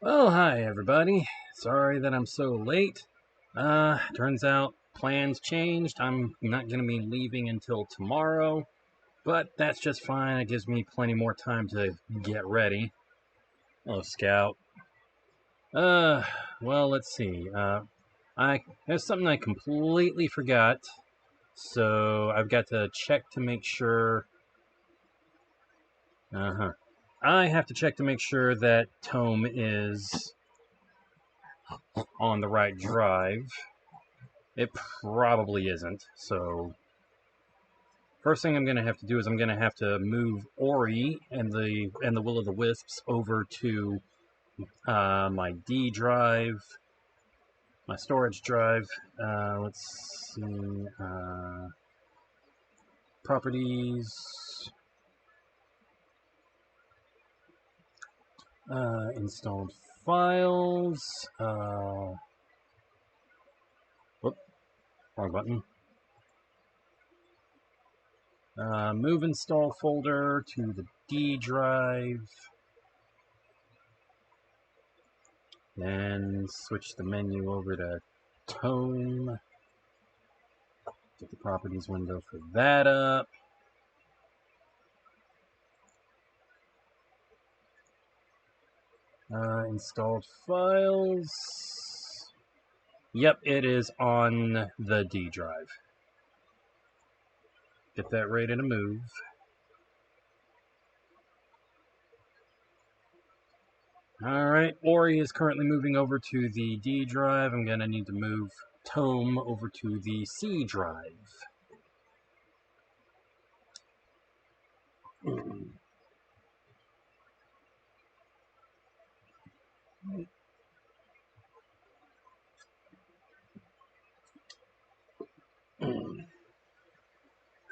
Well, hi everybody. Sorry that I'm so late. Turns out plans changed. I'm not gonna be leaving until tomorrow, but that's just fine. It gives me plenty more time to get ready. Hello, Scout. Uh, well, let's see. There's something I completely forgot, so I've got to check to make sure. Uh-huh. I have to check to make sure that Tome is on the right drive. It probably isn't. So first thing I'm going to have to do is I'm going to have to move Ori and the Will o' the Wisps over to my D drive, my storage drive. Let's see, properties, installed files. Whoop, wrong button. Move install folder to the D drive. Then switch the menu over to Tome. Get the properties window for that up. Installed files. Yep, it is on the D drive. Get that ready to move. Alright, Ori is currently moving over to the D drive. I'm going to need to move Tome over to the C drive.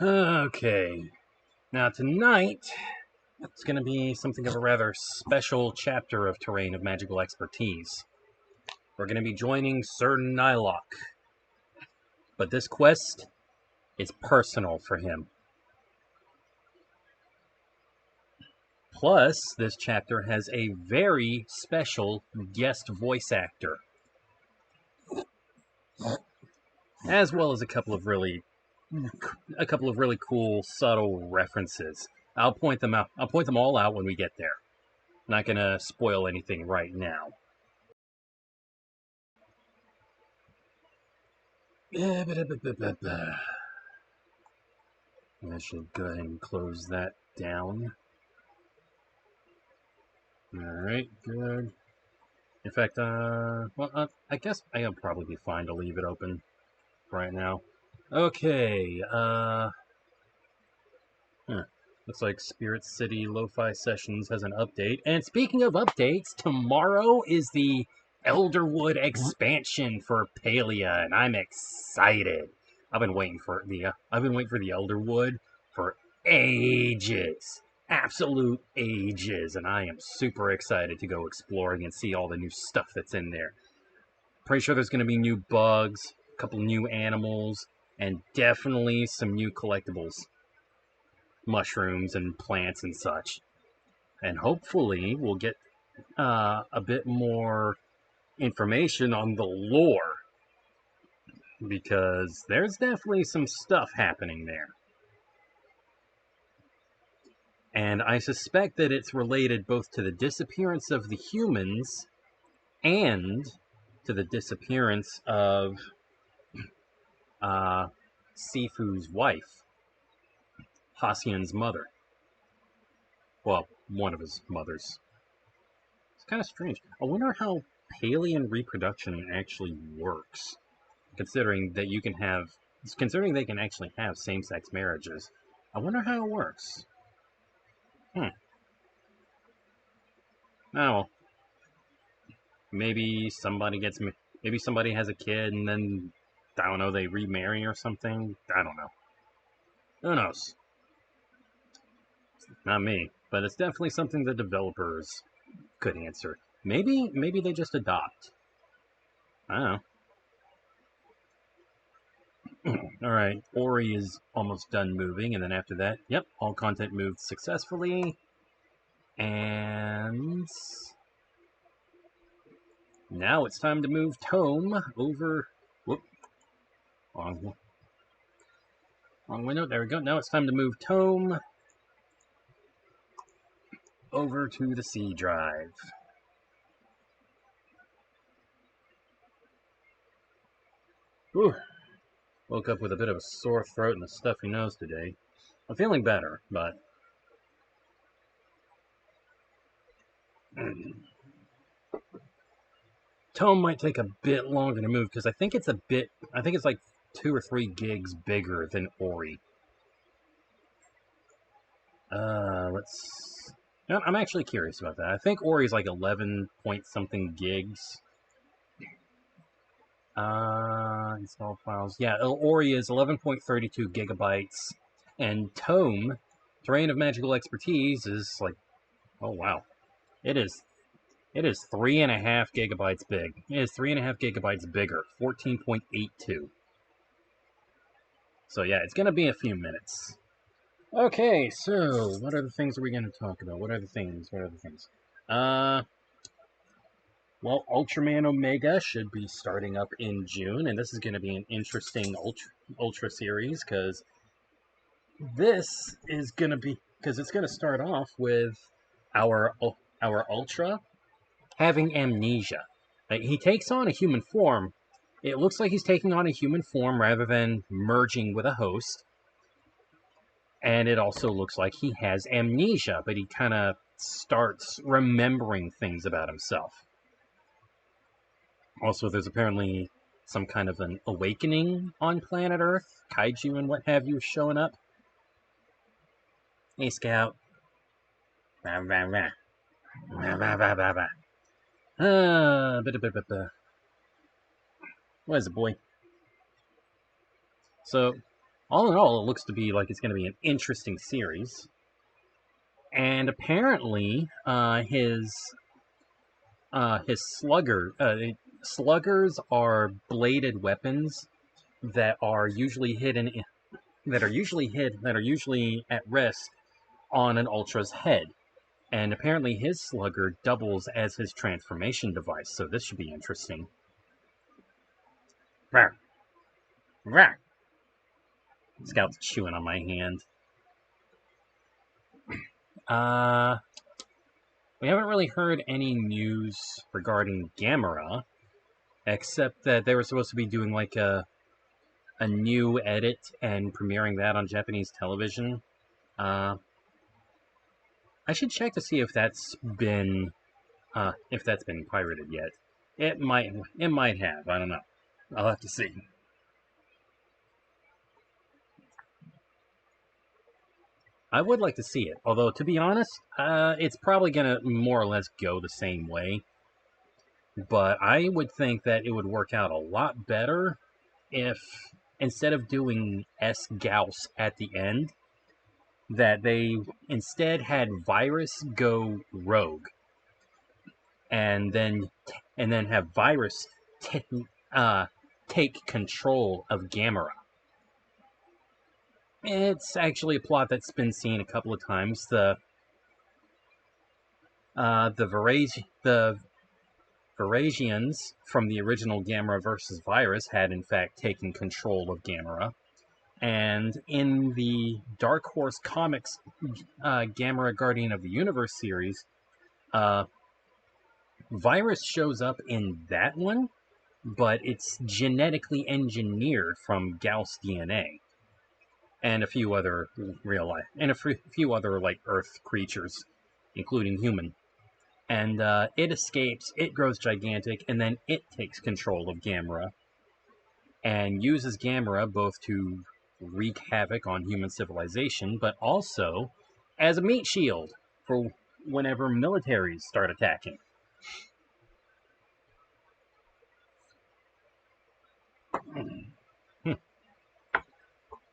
Okay, now tonight it's going to be something of a rather special chapter of Terrain of Magical Expertise. We're going to be joining Sir Nylock. But this quest is personal for him. Plus, this chapter has a very special guest voice actor. As well as a couple of really cool, subtle references. I'll point them out. I'll point them all out when we get there. Not gonna spoil anything right now. I should go ahead and close that down. Alright, good. In fact, I guess I'll probably be fine to leave it open right now. Okay, looks like Spirit City Lo-Fi Sessions has an update. And speaking of updates, tomorrow is the Elderwood expansion for Palia, and I'm excited. I've been waiting for the Elderwood for ages. Absolute ages, and I am super excited to go exploring and see all the new stuff that's in there. Pretty sure there's going to be new bugs, a couple new animals, and definitely some new collectibles. Mushrooms and plants and such. And hopefully we'll get a bit more information on the lore. Because there's definitely some stuff happening there. And I suspect that it's related both to the disappearance of the humans and to the disappearance of Sifu's wife, Hassian's mother. Well, one of his mothers. It's kind of strange. I wonder how Palian reproduction actually works, considering they can actually have same-sex marriages. I wonder how it works. Oh well. Maybe somebody has a kid and then, I don't know, they remarry or something. I don't know. Who knows? Not me. But it's definitely something the developers could answer. Maybe they just adopt. I don't know. Alright, Ori is almost done moving, and then after that, yep, all content moved successfully. And Now it's time to move Tome over... Whoop. Wrong window. There we go. Now it's time to move Tome over to the C drive. Whew. Woke up with a bit of a sore throat and a stuffy nose today. I'm feeling better, but... Tome might take a bit longer to move because I think it's like 2 or 3 gigs bigger than Ori. I'm actually curious about that. I think Ori is like 11 point something gigs. Install files. Yeah, Ori is 11.32 gigabytes. And Tome, Terrain of Magical Expertise, is like, oh wow. It is 3.5 gigabytes big. It is 3.5 gigabytes bigger. 14.82. So yeah, it's going to be a few minutes. Okay, so what other things are we going to talk about? What are the things? Well, Ultraman Omega should be starting up in June, and this is going to be an interesting Ultra series because it's going to start off with our Ultra having amnesia. Like, he takes on a human form. It looks like he's taking on a human form rather than merging with a host. And it also looks like he has amnesia, but he kind of starts remembering things about himself. Also, there's apparently some kind of an awakening on planet Earth. Kaiju and what have you showing up. Hey, Scout. Rah, rah, rah. Rah, rah, rah, rah, rah. What is it, boy? So, all in all, it looks to be like it's going to be an interesting series. And apparently, his sluggers are bladed weapons that are usually at rest on an Ultra's head. And apparently his slugger doubles as his transformation device, so this should be interesting. Rawr. Rawr. Scout's chewing on my hand. We haven't really heard any news regarding Gamera, except that they were supposed to be doing like a new edit and premiering that on Japanese television. I should check to see if that's been pirated yet. It might have. I don't know. I'll have to see. I would like to see it, although to be honest, it's probably gonna more or less go the same way. But I would think that it would work out a lot better if instead of doing S Gauss at the end, that they instead had Virus go rogue, and then have Virus take control of Gamera. It's actually a plot that's been seen a couple of times. The Varasians from the original Gamera vs. Virus had in fact taken control of Gamera. And in the Dark Horse Comics Gamera Guardian of the Universe series, Virus shows up in that one, but it's genetically engineered from Gauss DNA. And a few other few other like Earth creatures, including human. And it escapes, it grows gigantic, and then it takes control of Gamera and uses Gamera both to wreak havoc on human civilization, but also as a meat shield for whenever militaries start attacking.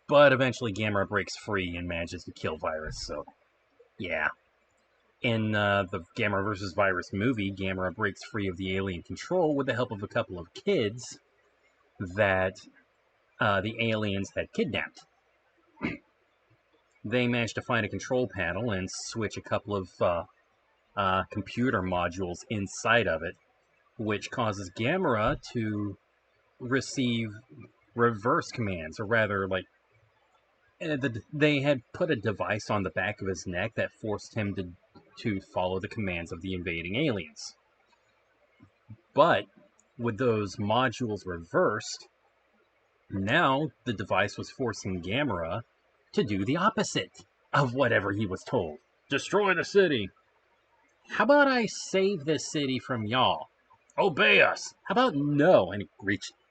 But eventually Gamera breaks free and manages to kill Virus, so yeah. In the Gamera vs. Virus movie, Gamera breaks free of the alien control with the help of a couple of kids that the aliens had kidnapped. They managed to find a control panel and switch a couple of computer modules inside of it which causes Gamera to receive reverse commands, or rather, like, they had put a device on the back of his neck that forced him to follow the commands of the invading aliens. But with those modules reversed, now the device was forcing Gamera to do the opposite of whatever he was told. Destroy the city. How about I save this city from y'all? Obey us. How about no? And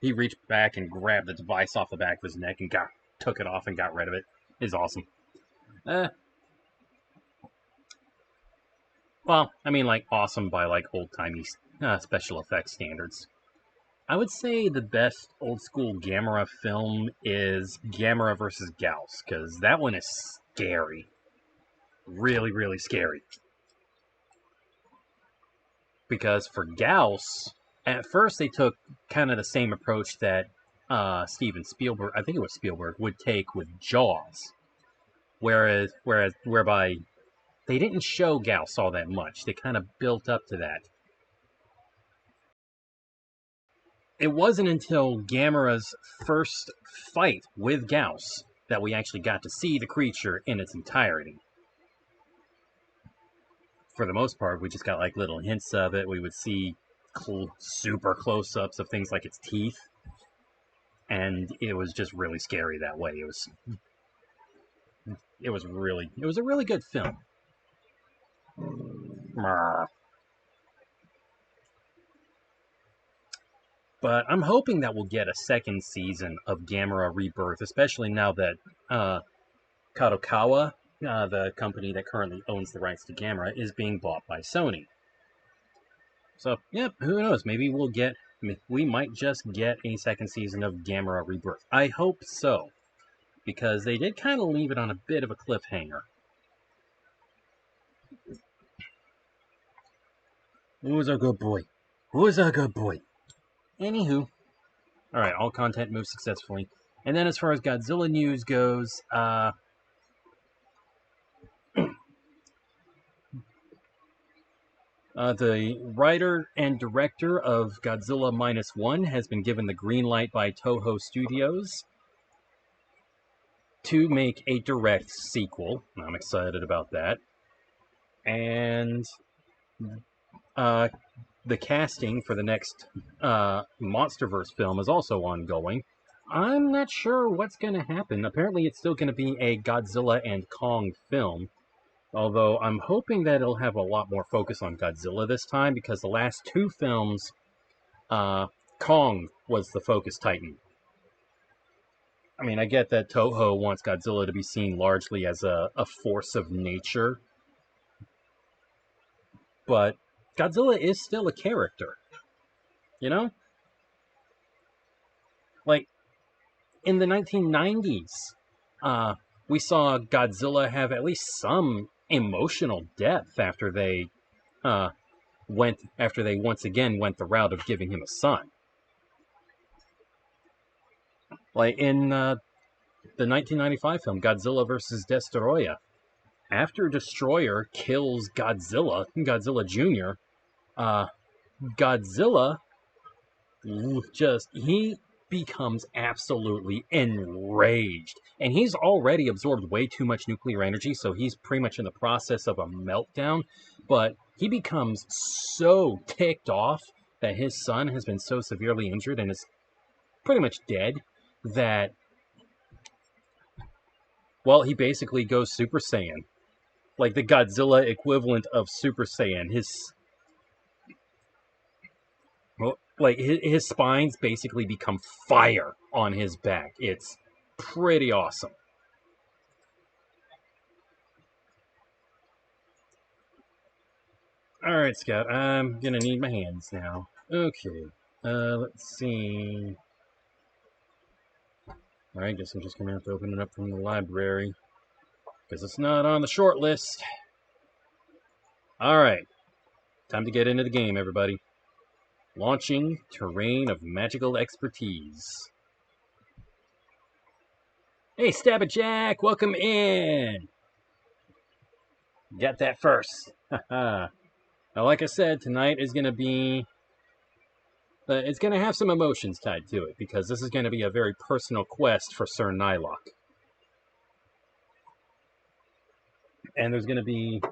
he reached back and grabbed the device off the back of his neck and took it off and got rid of it. It's awesome. Well, I mean, like, awesome by, like, old-timey special effects standards. I would say the best old-school Gamera film is Gamera vs. Gauss, because that one is scary. Really, really scary. Because for Gauss, at first they took kind of the same approach that Steven Spielberg, I think it was Spielberg, would take with Jaws. Whereby they didn't show Gauss all that much. They kind of built up to that. It wasn't until Gamera's first fight with Gauss that we actually got to see the creature in its entirety. For the most part, we just got like little hints of it. We would see super close-ups of things like its teeth, and it was just really scary that way. It was a really good film. But I'm hoping that we'll get a second season of Gamera Rebirth, especially now that Kadokawa, the company that currently owns the rights to Gamera, is being bought by Sony. So, yep, who knows? Maybe we might just get a second season of Gamera Rebirth. I hope so, because they did kind of leave it on a bit of a cliffhanger. Who's a good boy? Who's a good boy? Anywho. Alright, all content moves successfully. And then as far as Godzilla news goes, the writer and director of Godzilla -1 has been given the green light by Toho Studios to make a direct sequel. I'm excited about that. And the casting for the next MonsterVerse film is also ongoing. I'm not sure what's going to happen. Apparently it's still going to be a Godzilla and Kong film. Although I'm hoping that it'll have a lot more focus on Godzilla this time, because the last two films, Kong was the focus titan. I mean, I get that Toho wants Godzilla to be seen largely as a force of nature, but Godzilla is still a character, you know? Like, in the 1990s, we saw Godzilla have at least some emotional depth after they once again went the route of giving him a son. Like in the 1995 film Godzilla vs. Destoroyah, after Destroyer kills Godzilla Jr., Godzilla he becomes absolutely enraged. And he's already absorbed way too much nuclear energy, so he's pretty much in the process of a meltdown. But he becomes so ticked off that his son has been so severely injured and is pretty much dead that, well, he basically goes Super Saiyan. Like the Godzilla equivalent of Super Saiyan. His spines basically become fire on his back. It's pretty awesome. Alright, Scott, I'm gonna need my hands now. Okay, let's see. Alright, guess I'm just gonna have to open it up from the library, because it's not on the short list. Alright, time to get into the game, everybody. Launching Terrain of Magical Expertise. Hey, Stabba Jack, welcome in! Got that first. Haha. Now, like I said, tonight is going to be It's going to have some emotions tied to it, because this is going to be a very personal quest for Sir Nylock. And there's going to be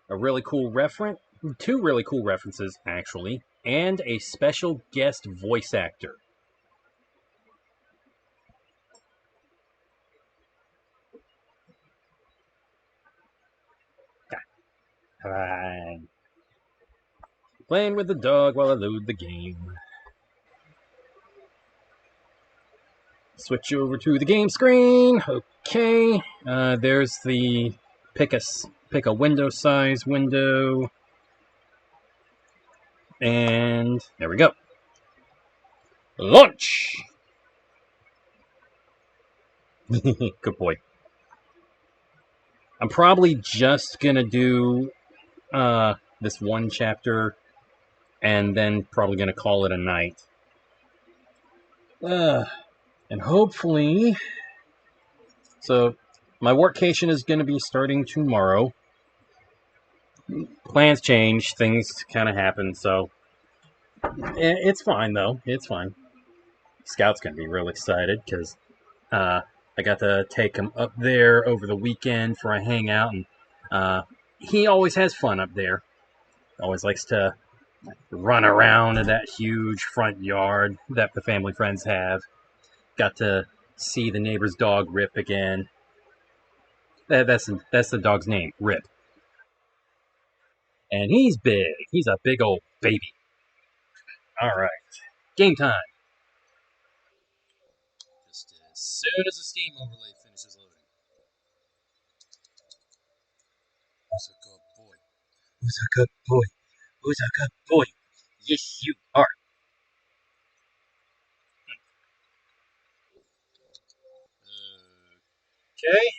a really cool reference, 2 really cool references, actually, and a special guest voice actor. Fine. Playing with the dog while I load the game. Switch over to the game screen. Okay. There's the pick a window size window. And there we go. Launch! Good boy. I'm probably just gonna do this one chapter and then probably gonna call it a night. And hopefully... So, my workcation is gonna be starting tomorrow. Plans change, things kind of happen, so... It's fine, though. It's fine. Scout's gonna be real excited, because I got to take him up there over the weekend for a hangout, and he always has fun up there. Always likes to run around in that huge front yard that the family friends have. Got to see the neighbor's dog, Rip, again. That's the dog's name, Rip. And he's big. He's a big old baby. Alright. Game time. Just as soon as the Steam overlay finishes loading. Who's a good boy? Who's a good boy? Who's a good boy? Yes, you are. Okay.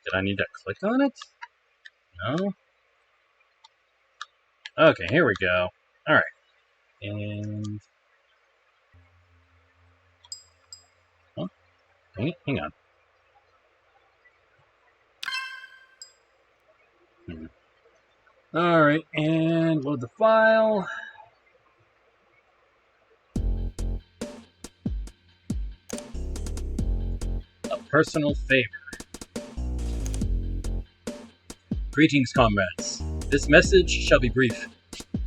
Did I need to click on it? No? Okay, here we go. Alright. And... Oh, hang on. Alright, and load the file. A personal favor. Greetings, comrades. This message shall be brief.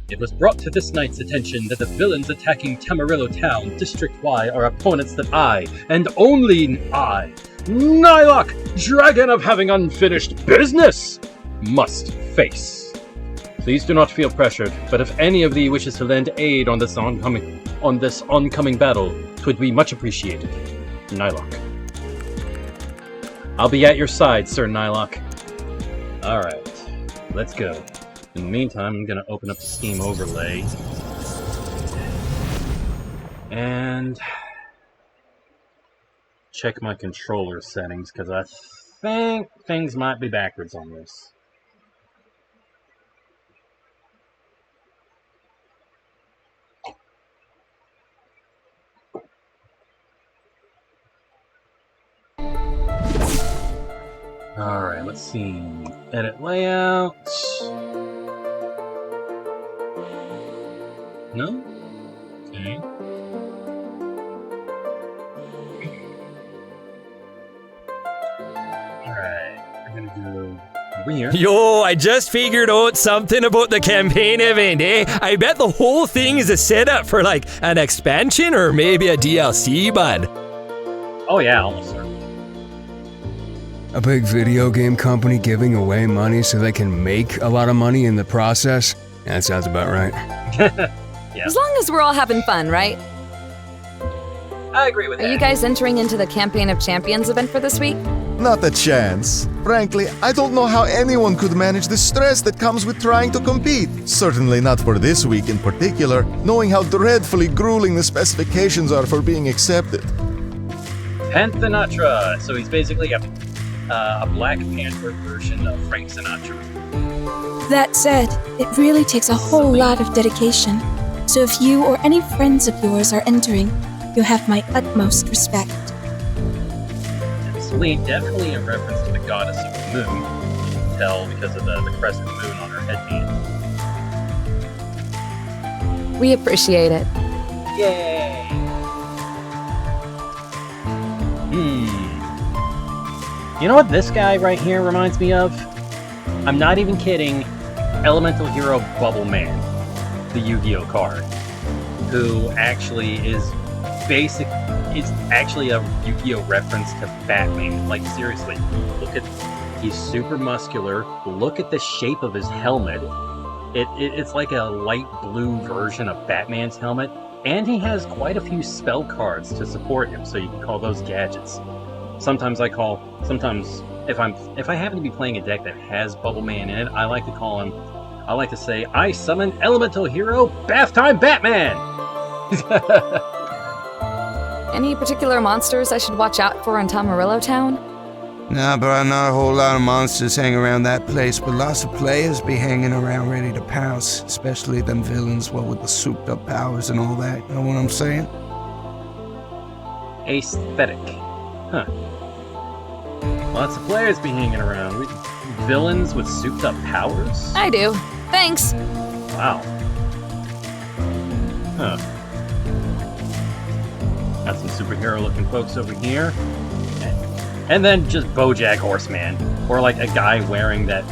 It was brought to this night's attention that the villains attacking Tamarillo Town, District Y, are opponents that I, and only I, Nylock, Dragon of Having Unfinished Business, must face. Please do not feel pressured, but if any of thee wishes to lend aid on this oncoming battle, 'twould be much appreciated. Nylock. I'll be at your side, Sir Nylock. Alright, let's go. In the meantime, I'm going to open up the Steam overlay. And check my controller settings, because I think things might be backwards on this. Alright, let's see. Edit layout. No? Okay. Alright, we're gonna do weird. Yo, I just figured out something about the campaign event, eh? I bet the whole thing is a setup for like an expansion or maybe a DLC, bud. Oh yeah, almost certainly. A big video game company giving away money so they can make a lot of money in the process? That sounds about right. Yeah. As long as we're all having fun, right? I agree with that. Are you guys entering into the Campaign of Champions event for this week? Not a chance. Frankly, I don't know how anyone could manage the stress that comes with trying to compete. Certainly not for this week in particular, knowing how dreadfully grueling the specifications are for being accepted. Frank Sinatra. So he's basically a Black Panther version of Frank Sinatra. That said, it really takes a whole lot of dedication. So if you or any friends of yours are entering, you have my utmost respect. Definitely a reference to the goddess of the moon. You can tell because of the crescent moon on her headband. We appreciate it. Yay! You know what this guy right here reminds me of? I'm not even kidding. Elemental Hero Bubble Man, the Yu-Gi-Oh card, who actually is actually a Yu-Gi-Oh reference to Batman. Like, seriously, he's super muscular. Look at the shape of his helmet. It's like a light blue version of Batman's helmet, and he has quite a few spell cards to support him, so you can call those gadgets. Sometimes if I happen to be playing a deck that has Bubble Man in it, I like to say, I summon Elemental Hero Bath Time Batman! Any particular monsters I should watch out for in Tamarillo Town? Nah, but not a whole lot of monsters hang around that place, but lots of players be hanging around ready to pounce, especially them villains, with the souped up powers and all that, you know what I'm saying? Aesthetic. Huh. Lots of players be hanging around. Villains with souped up powers? I do. Thanks. Wow. Huh. Got some superhero-looking folks over here. And then just BoJack Horseman. Or like a guy wearing that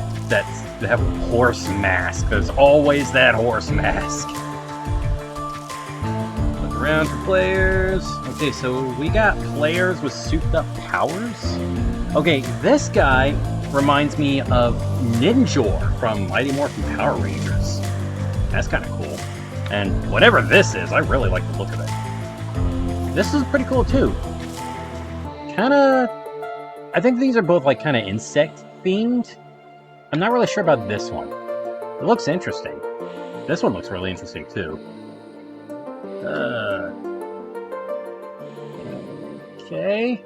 horse mask. There's always that horse mask. Look around for players. Okay, so we got players with souped up powers? Okay, this guy reminds me of Ninjor from Mighty Morphin Power Rangers. That's kind of cool. And whatever this is, I really like the look of it. This is pretty cool too. I think these are both like kind of insect themed. I'm not really sure about this one. It looks interesting. This one looks really interesting too. Okay.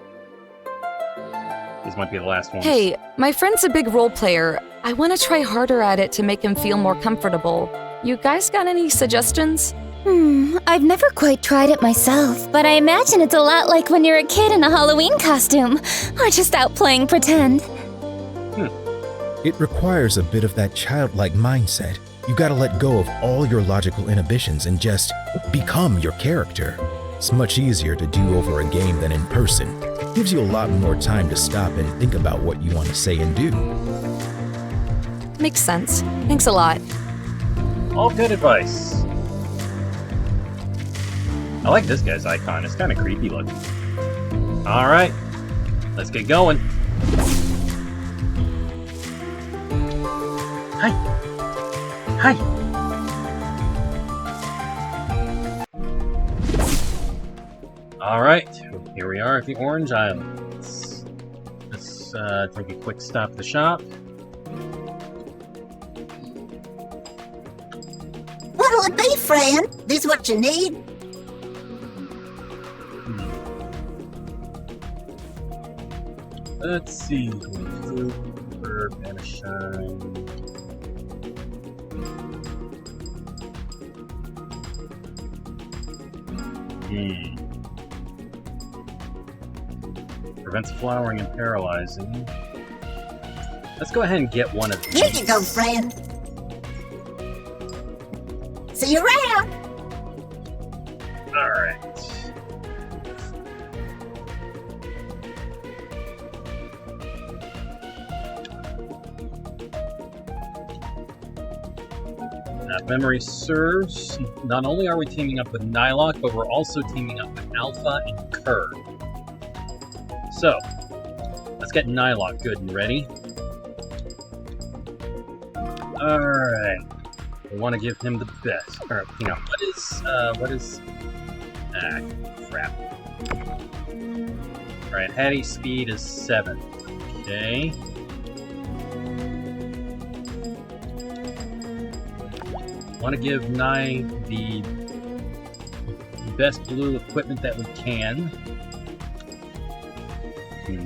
These might be the last ones. Hey, my friend's a big role player. I want to try harder at it to make him feel more comfortable. You guys got any suggestions? I've never quite tried it myself, but I imagine it's a lot like when you're a kid in a Halloween costume, or just out playing pretend. It requires a bit of that childlike mindset. You gotta let go of all your logical inhibitions and just become your character. It's much easier to do over a game than in person. Gives you a lot more time to stop and think about what you want to say and do. Makes sense. Thanks a lot. All good advice. I like this guy's icon. It's kind of creepy looking. Alright, let's get going. Hi. Hi. Alright, here we are at the Orange Islands. Let's take a quick stop at the shop. What'll it be, friend? This what you need? Let's see. Fruit, herb, and a shine. Prevents flowering and paralyzing. Let's go ahead and get one of these. Here you go, friend. See you around. Alright. If memory serves, not only are we teaming up with Nylok, but we're also teaming up with Alpha and Kerr. So, let's get Nylok good and ready. Alright. We want to give him the best. Alright, hang on. What is... Ah, crap. Alright, Hattie speed is 7. Okay. Want to give Nye the best blue equipment that we can.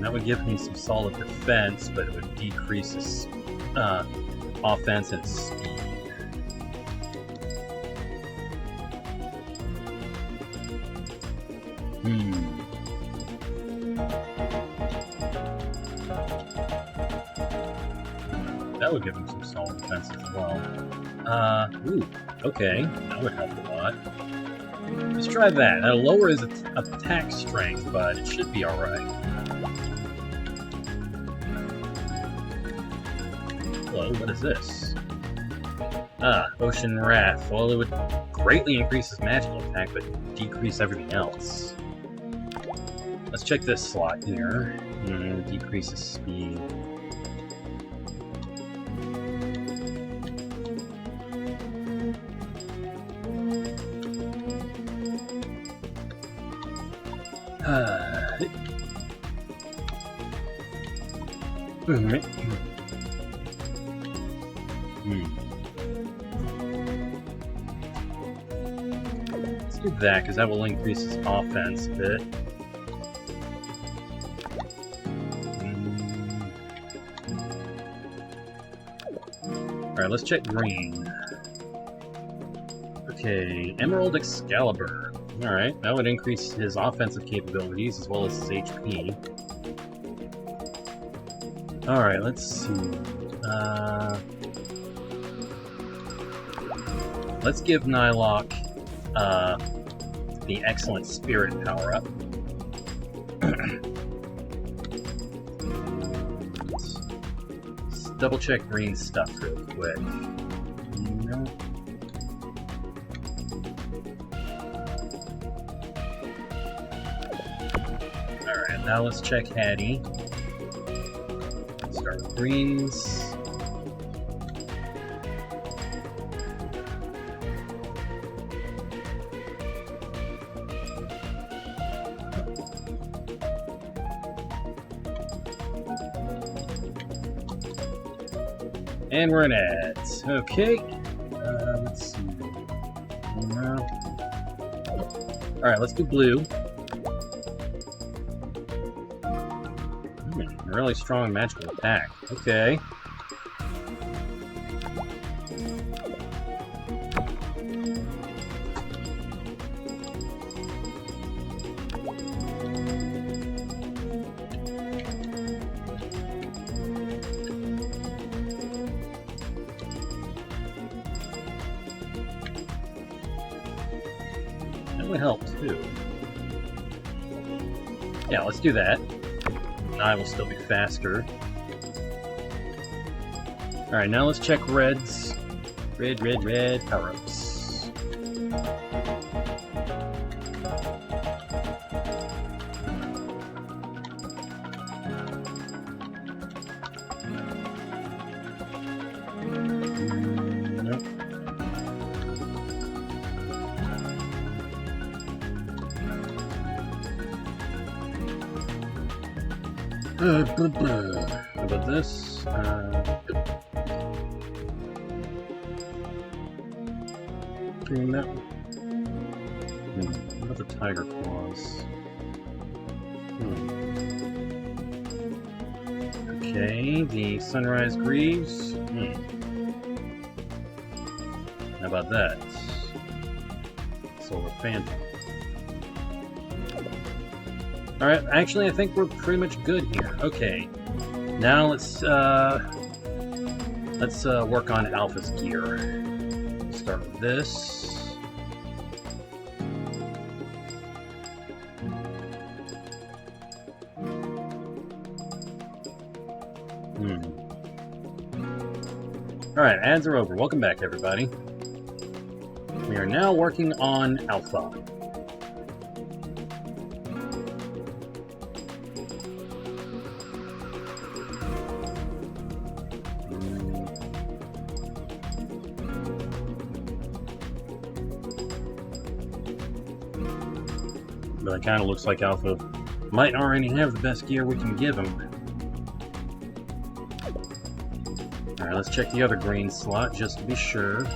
That would give him some solid defense, but it would decrease his offense and speed. That would give him some solid defense as well. Ooh. Okay, that would help a lot. Let's try that. That'll lower his attack strength, but it should be alright. Hello, what is this? Ah, Ocean Wrath. Well, it would greatly increase his magical attack, but decrease everything else. Let's check this slot here. Decrease his speed. Let's do that, because that will increase his offense a bit. Alright, let's check green. Okay, Emerald Excalibur. Alright, that would increase his offensive capabilities as well as his HP. Alright, let's see. Let's give Nylok the Excellent Spirit power-up. Let's double-check green stuff real quick. No. Alright, now let's check Hattie. Start with greens. And we're in ads. Okay. Let's see. Alright, let's do blue. Really strong magical attack. Okay. That would help too. Yeah, let's do that. I will still be faster. Alright, now let's check reds. Red, red, red power-ups. Nope. How about this? Doing that. What about the tiger claws? Okay, the sunrise greaves. How about that? Solar phantom. Alright, actually I think we're pretty much good here. Okay. Now let's work on Alpha's gear. Start with this. Alright, ads are over. Welcome back, everybody. We are now working on Alpha. But it kind of looks like Alpha might already have the best gear we can give him. Alright, let's check the other green slot just to be sure.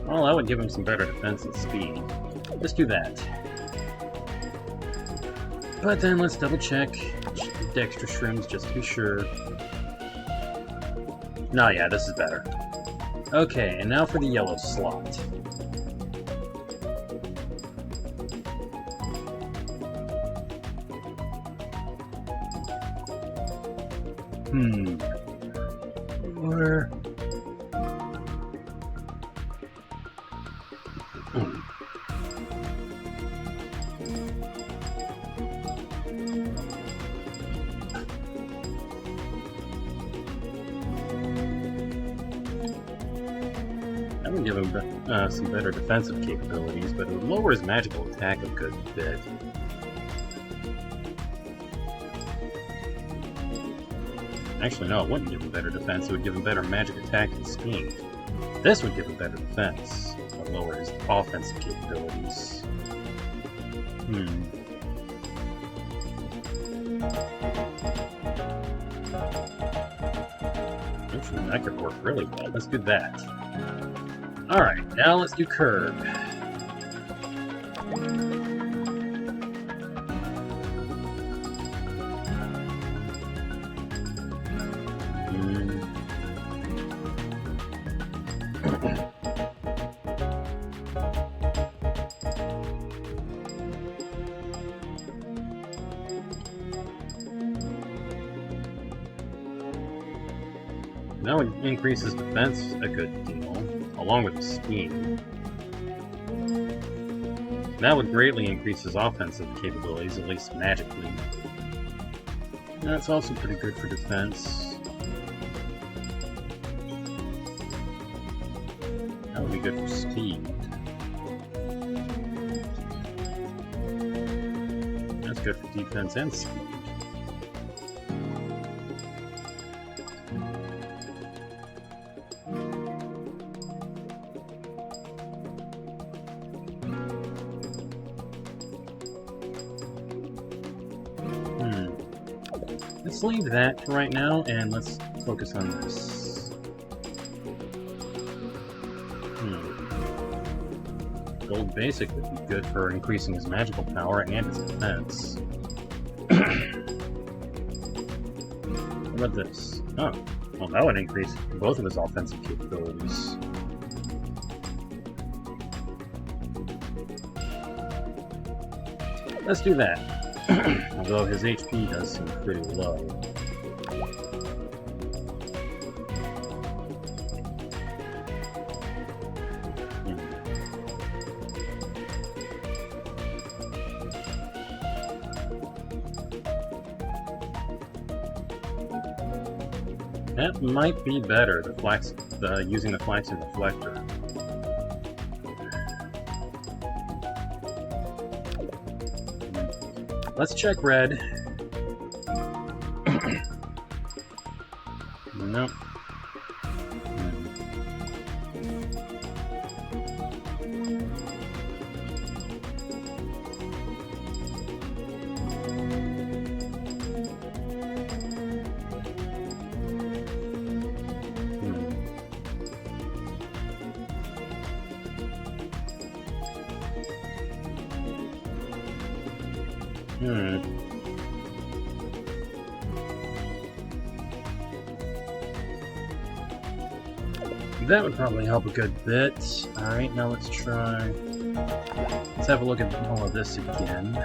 Well, that would give him some better defense and speed. Let's do that. But then let's double check the extra shrooms just to be sure. No, yeah, this is better. Okay, and now for the yellow slot. water. That would give him some better defensive capabilities, but it would lower his magical attack a good bit. Actually, no, it wouldn't give him better defense. It would give him better magic attack and speed. This would give him better defense, but lower his offensive capabilities. Actually, that could work really well. Let's do that. Alright, now let's do curb. That would increase his defense a good deal, along with his speed. That would greatly increase his offensive capabilities, at least magically. That's also pretty good for defense. That would be good for speed. That's good for defense and speed. Let's leave that for right now, and let's focus on this. Gold Basic would be good for increasing his magical power and his defense. What about this? Oh, well, that would increase both of his offensive capabilities. Let's do that. Although his HP does seem pretty low. That might be better, using the Flaxen Reflector. Let's check red. Nope. That would probably help a good bit. Alright, now let's try... Let's have a look at all of this again.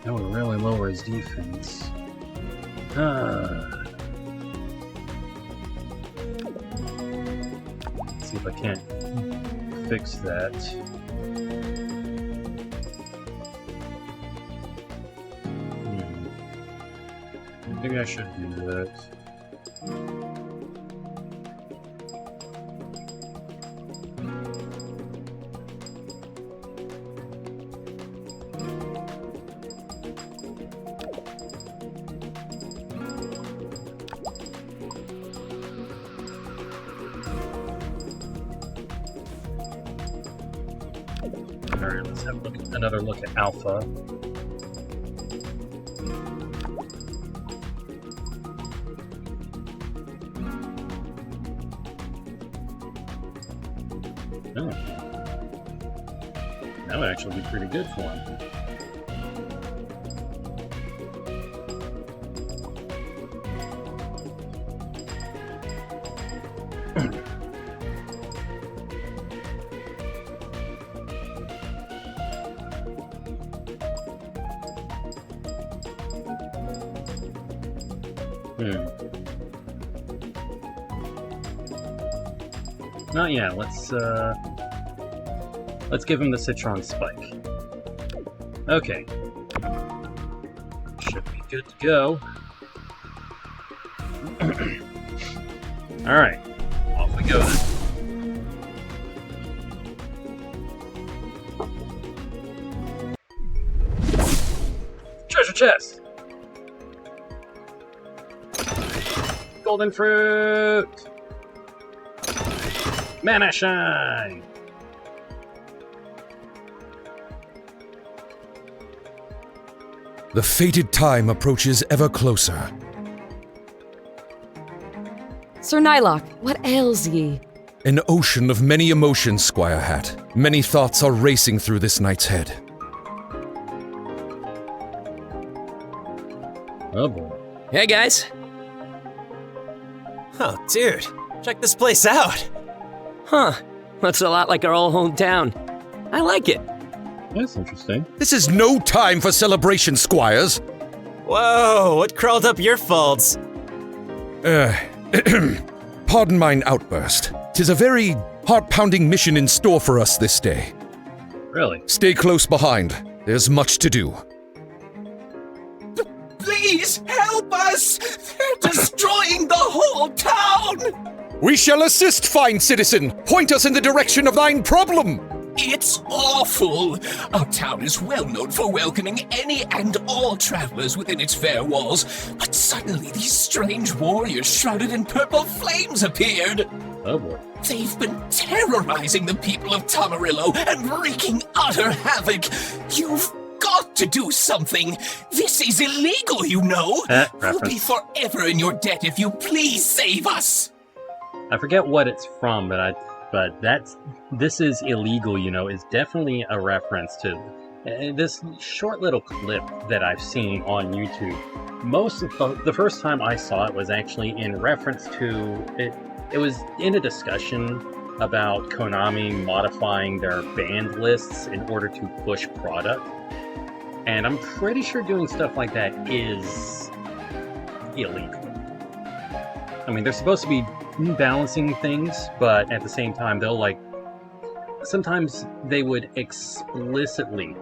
That would really lower his defense. Let's see if I can't fix that. Maybe I should do that. Alright, let's have another look at Alpha. Oh. That would actually be pretty good for him. Not yet. Let's give him the Citron Spike. Okay. Should be good to go. Alright. Off we go then. Treasure chest! Golden fruit! Mana shine! The fated time approaches ever closer. Sir Nylock, what ails ye? An ocean of many emotions, Squire Hat. Many thoughts are racing through this knight's head. Oh boy. Hey guys! Oh, dude, check this place out! Huh, looks a lot like our old hometown. I like it. That's interesting. This is no time for celebration, squires! Whoa, what crawled up your folds? Pardon mine outburst. 'Tis a very heart-pounding mission in store for us this day. Really? Stay close behind. There's much to do. Please help us! They're destroying the whole town! We shall assist, fine citizen! Point us in the direction of thine problem! It's awful! Our town is well known for welcoming any and all travelers within its fair walls, but suddenly these strange warriors shrouded in purple flames appeared! Oh boy. They've been terrorizing the people of Tamarillo and wreaking utter havoc! You've got to do something! This is illegal, you know! We'll be forever in your debt if you please save us! I forget what it's from, but this is illegal, you know, is definitely a reference to this short little clip that I've seen on YouTube. Most of the first time I saw it was actually in reference to it was in a discussion about Konami modifying their banned lists in order to push product. And I'm pretty sure doing stuff like that is illegal. I mean, they're supposed to be balancing things, but at the same time, they'll sometimes they would explicitly,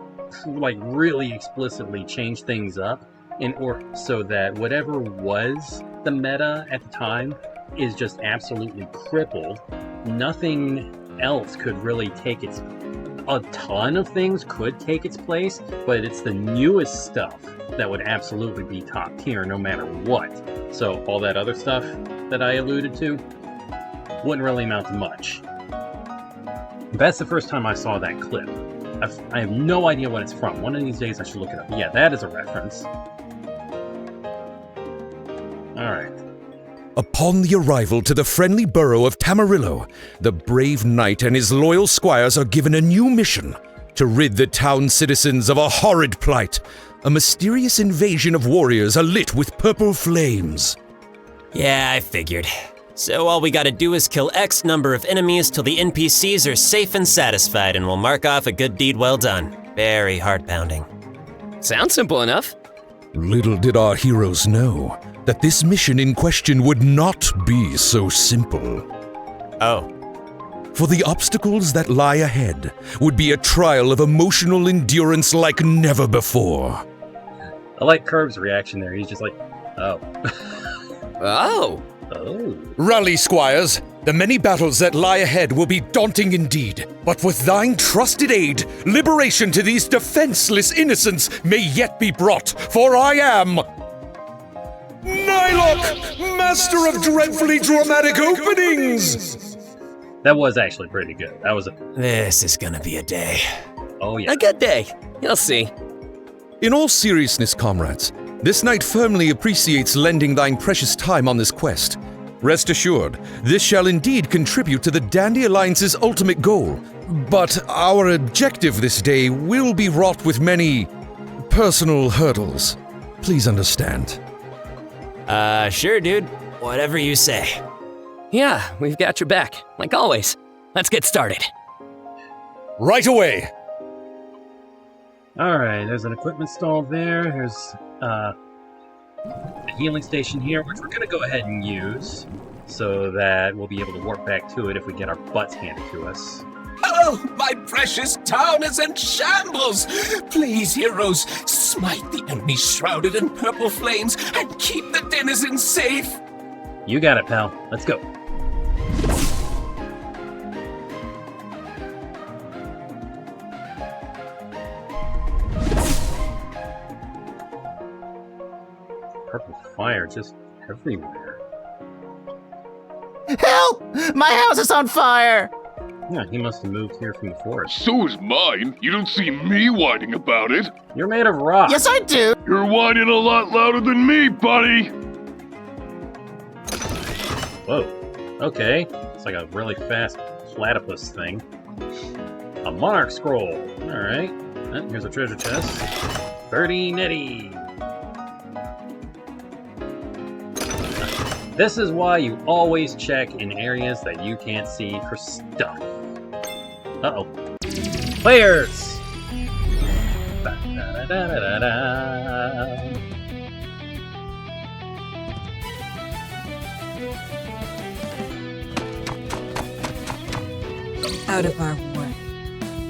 really explicitly change things up in order so that whatever was the meta at the time is just absolutely crippled. Nothing else could really take a ton of things could take its place, but it's the newest stuff that would absolutely be top tier no matter what. So all that other stuff that I alluded to wouldn't really amount to much. That's the first time I saw that clip. I have no idea what it's from. One of these days I should look it up. Yeah, that is a reference. Alright. Upon the arrival to the friendly borough of Tamarillo, the brave knight and his loyal squires are given a new mission to rid the town citizens of a horrid plight. A mysterious invasion of warriors alit with purple flames. Yeah, I figured. So all we gotta do is kill X number of enemies till the NPCs are safe and satisfied, and we'll mark off a good deed well done. Very heart-pounding. Sounds simple enough. Little did our heroes know that this mission in question would not be so simple. Oh. For the obstacles that lie ahead would be a trial of emotional endurance like never before. I like Curb's reaction there. He's just like, oh. Oh. Oh. Rally, squires. The many battles that lie ahead will be daunting indeed. But with thine trusted aid, liberation to these defenseless innocents may yet be brought, for I am... Nylock, master of dreadfully dramatic openings! That was actually pretty good. That was a... This is gonna be a day. Oh, yeah. A good day. You'll see. In all seriousness, comrades, this knight firmly appreciates lending thine precious time on this quest. Rest assured, this shall indeed contribute to the Dandy Alliance's ultimate goal. But our objective this day will be wrought with many personal hurdles. Please understand. Sure, dude. Whatever you say. Yeah, we've got your back, like always. Let's get started. Right away! Alright, there's an equipment stall there. There's a healing station here, which we're going to go ahead and use so that we'll be able to warp back to it if we get our butts handed to us. Oh, my precious town is in shambles! Please, heroes, smite the enemy shrouded in purple flames and keep the denizens safe! You got it, pal. Let's go. Purple fire just everywhere. Help! My house is on fire! Yeah, he must have moved here from the forest. So is mine. You don't see me whining about it. You're made of rock. Yes, I do! You're whining a lot louder than me, buddy! Whoa. Okay. It's like a really fast platypus thing. A monarch scroll. Alright. Here's a treasure chest. 30 netty. This is why you always check in areas that you can't see for stuff. Uh-oh. Players! Ba-da-da-da-da-da. Out of our way.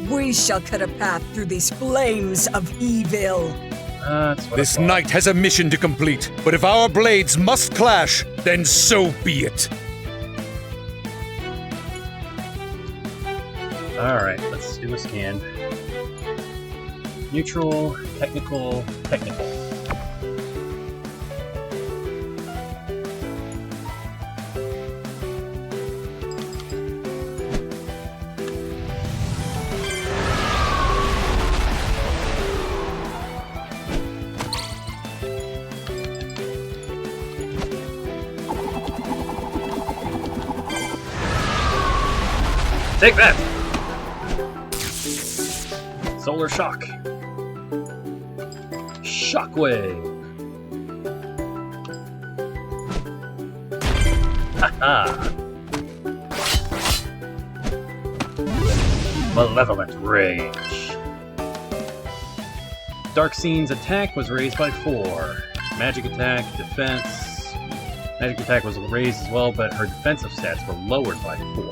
We shall cut a path through these flames of evil. This knight has a mission to complete, but if our blades must clash, then so be it. Alright, let's do a scan. Neutral, technical, technical. Take that! Solar shock. Shockwave. Haha. Malevolent rage. Dark Scene's attack was raised by 4. Magic attack, defense. Magic attack was raised as well, but her defensive stats were lowered by 4.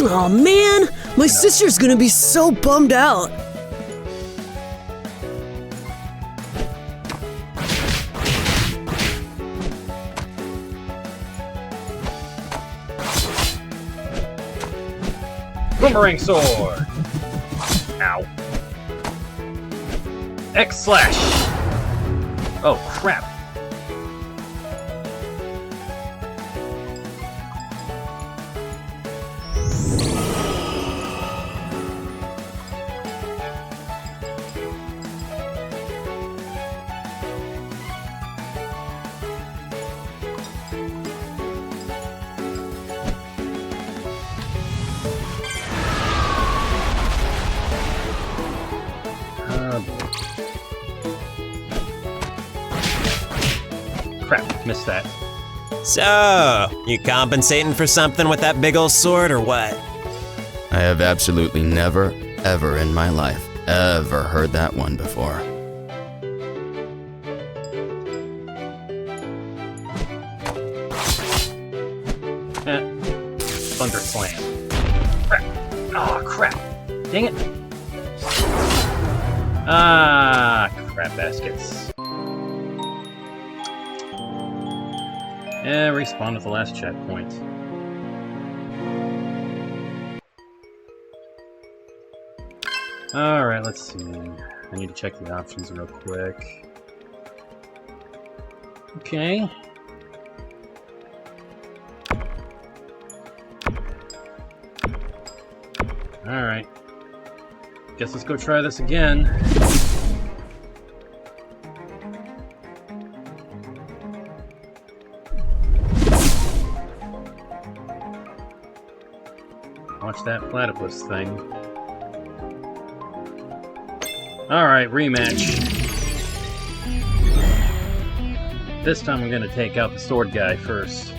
Oh man, my sister's gonna be so bummed out. Boomerang sword. Ow. X slash. Oh crap. Crap, missed that. So, you compensating for something with that big ol' sword or what? I have absolutely never, ever in my life, ever heard that one before. Thunder slam. Crap. Oh, crap. Dang it. Ah, crap baskets. Yeah, respawn at the last checkpoint. Alright, let's see. I need to check the options real quick. Okay. Alright. Guess let's go try this again. Watch that platypus thing. Alright, rematch. This time I'm gonna take out the sword guy first.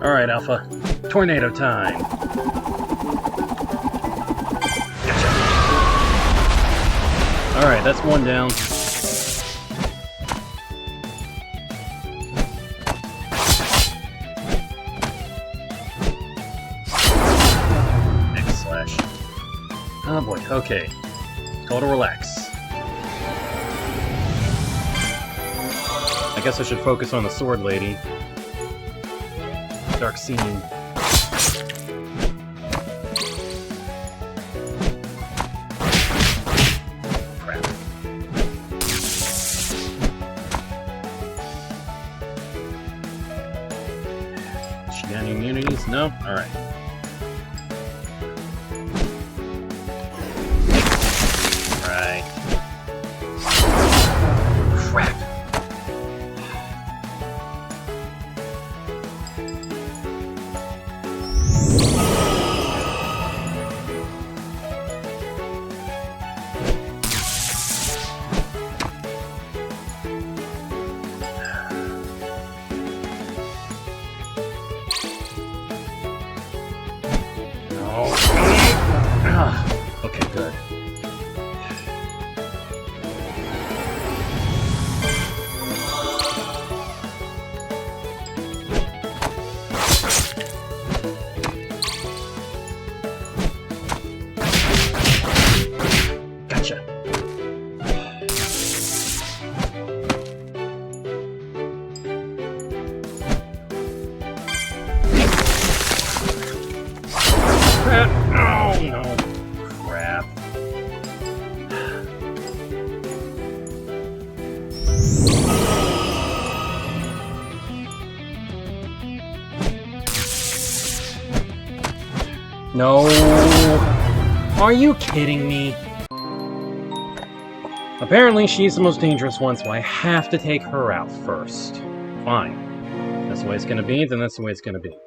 Alright, Alpha. Tornado time. Gotcha. Alright, that's one down. X slash. Oh boy, okay. Call to relax. I guess I should focus on the sword lady. Dark scene. Crap. She got any immunities? No? Alright. Right. Crap. Okay, good. Gotcha. Oh no. Crap. No. Are you kidding me? Apparently she's the most dangerous one, so I have to take her out first. Fine. That's the way it's gonna be, then that's the way it's gonna be.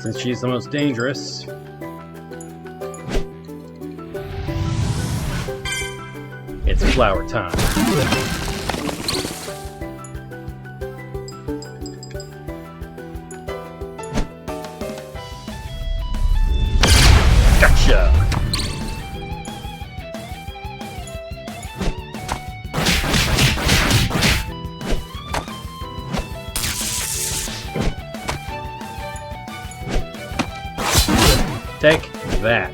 Since she's the most dangerous. It's flower time. Gotcha! Take that.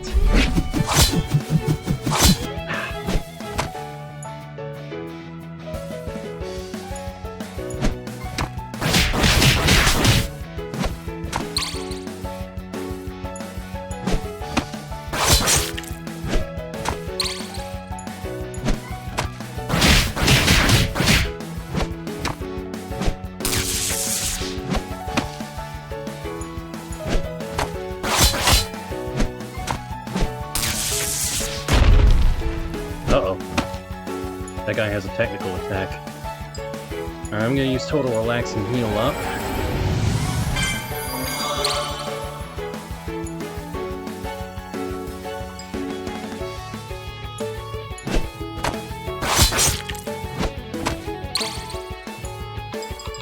Uh-oh. That guy has a technical attack. Alright, I'm gonna use Total Relax and heal up.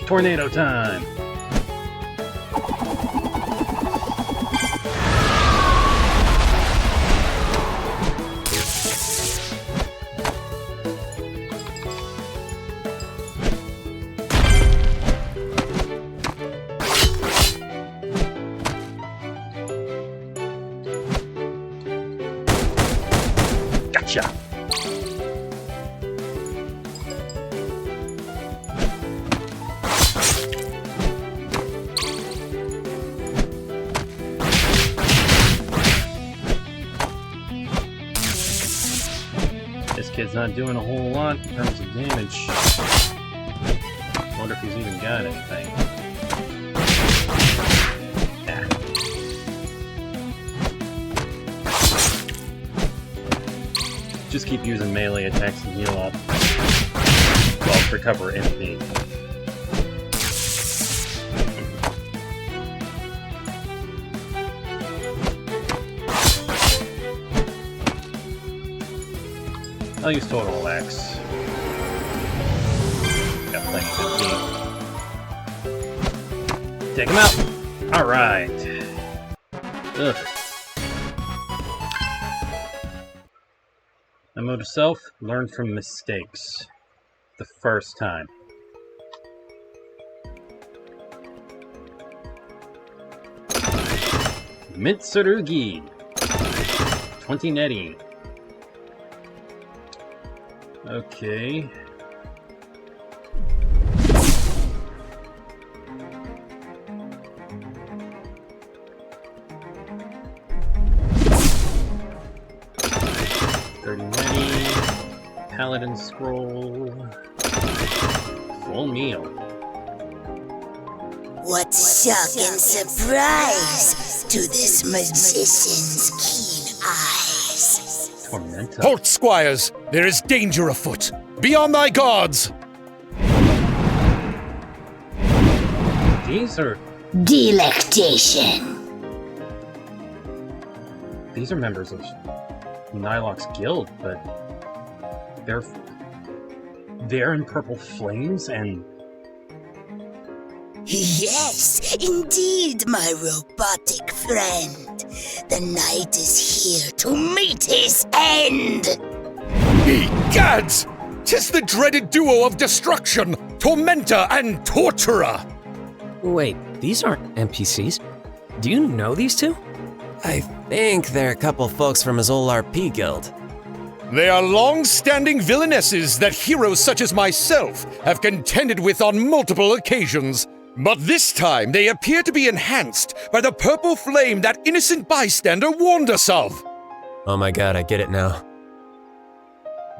Tornado time! Gotcha! This kid's not doing a whole lot in terms of damage. Wonder if he's even got anything. Nah. Just keep using melee attacks and heal up. Well, recover MP. I'll use Total Relax. Got plenty of MP. Take him out! Alright. Ugh. Memo to self, learn from mistakes. The first time. Mitsurugi. 20 netty. Okay. Paladin scroll. Full meal. What shocking surprise to this magician's keen eyes. Tormenta. Halt, squires! There is danger afoot! Be on thy guards! These are... Delectation. These are members of Nylok's guild, but... They're in purple flames and... Yes, indeed, my robotic friend. The knight is here to meet his end! Egads! 'Tis the dreaded duo of destruction, Tormentor and Torturer! Wait, these aren't NPCs. Do you know these two? I think they're a couple folks from his old RP guild. They are long-standing villainesses that heroes such as myself have contended with on multiple occasions. But this time, they appear to be enhanced by the purple flame that innocent bystander warned us of. Oh my god, I get it now.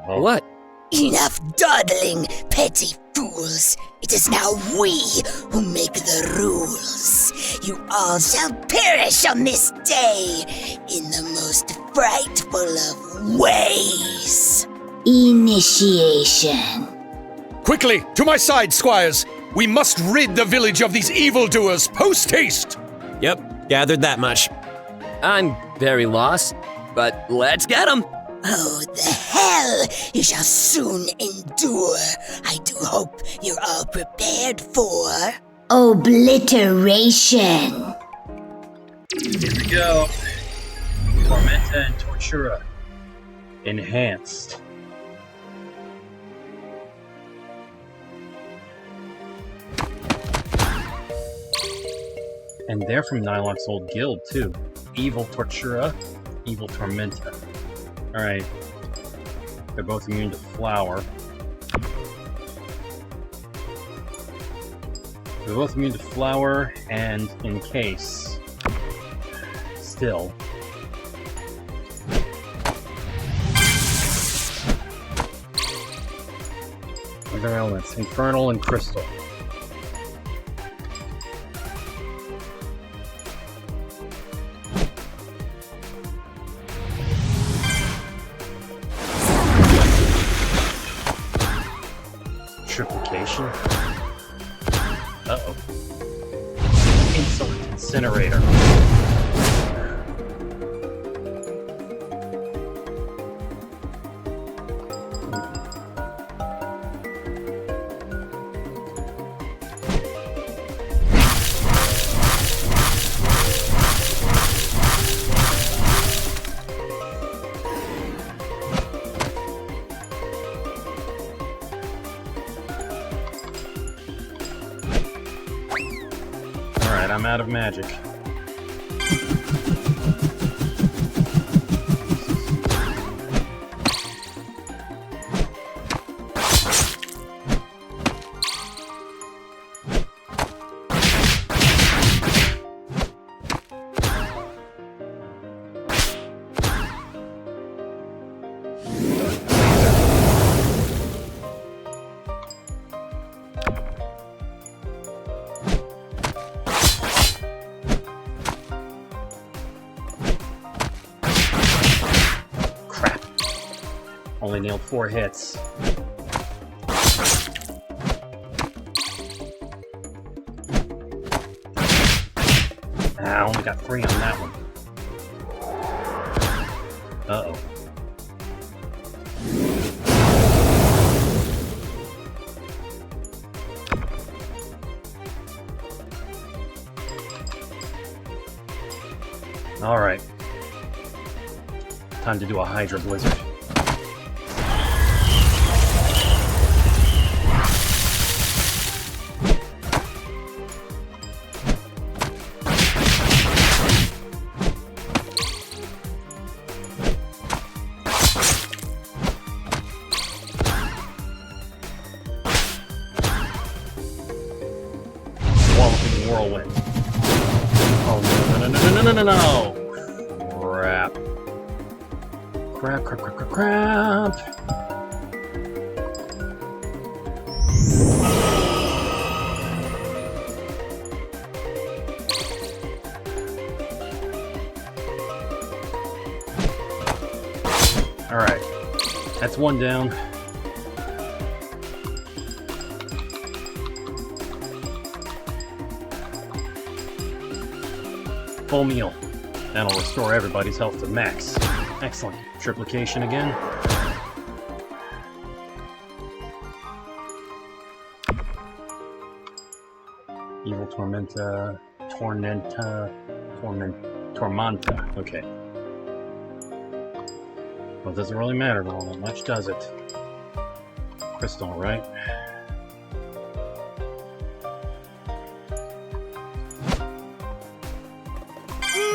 Oh. What? Enough dawdling, petty fools. It is now we who make the rules. You all shall perish on this day in the most frightful of ways. Initiation. Quickly, to my side, squires! We must rid the village of these evildoers post-haste! Yep, Gathered that much. I'm very lost, but let's get him. Oh, the hell you shall soon endure. I do hope you're all prepared for obliteration. Here we go. Tormenta and Tortura. Enhanced. And they're from Nylok's old guild, too. Evil Tortura, Evil Tormenta. Alright. They're both immune to Flower. They're both immune to Flower and Encase. Still. Other elements, Infernal and Crystal. Triplication. Uh-oh. Insolent Incinerator. I'm out of magic. Only nailed 4 hits. I only got 3 on that one. Uh-oh. Alright. Time to do a Hydra Blizzard. Whirlwind. Oh, no. Crap. Crap. Alright. That's one down. Full meal. That'll restore everybody's health to max. Excellent. Triplication again. Evil Tormenta. Tormenta. Okay. Well, it doesn't really matter all that much, does it? Crystal, right?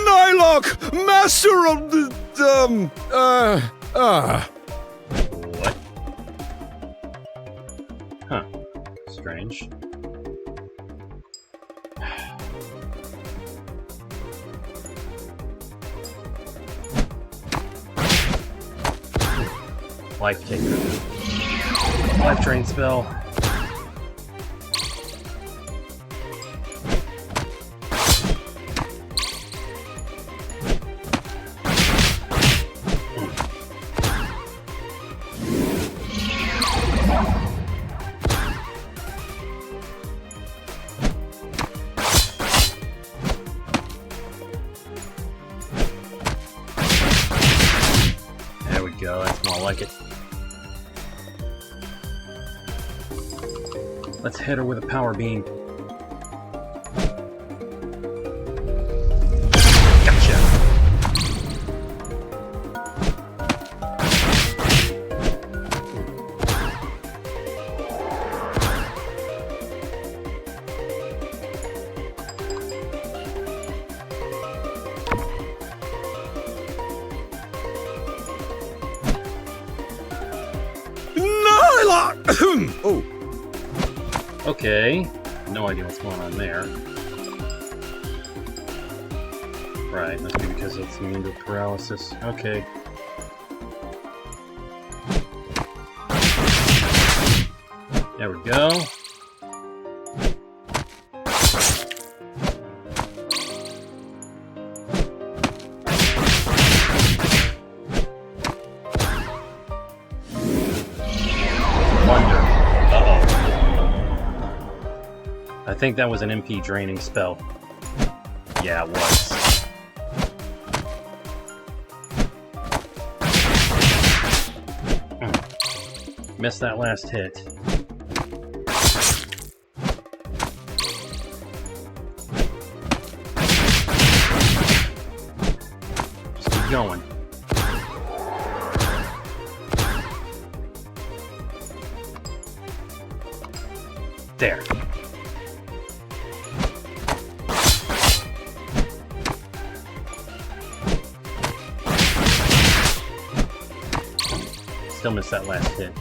Nylok, master of the, What? Huh. Strange. Life Taker. Life Drain spell. like it. Let's hit her with a power beam. Gotcha! Oh. Okay. No idea what's going on there. Right, must be because it's immune to paralysis. Okay. There we go. I think that was an MP draining spell. Yeah, it was. Missed that last hit. Just keep going. There. Still missed that last hit.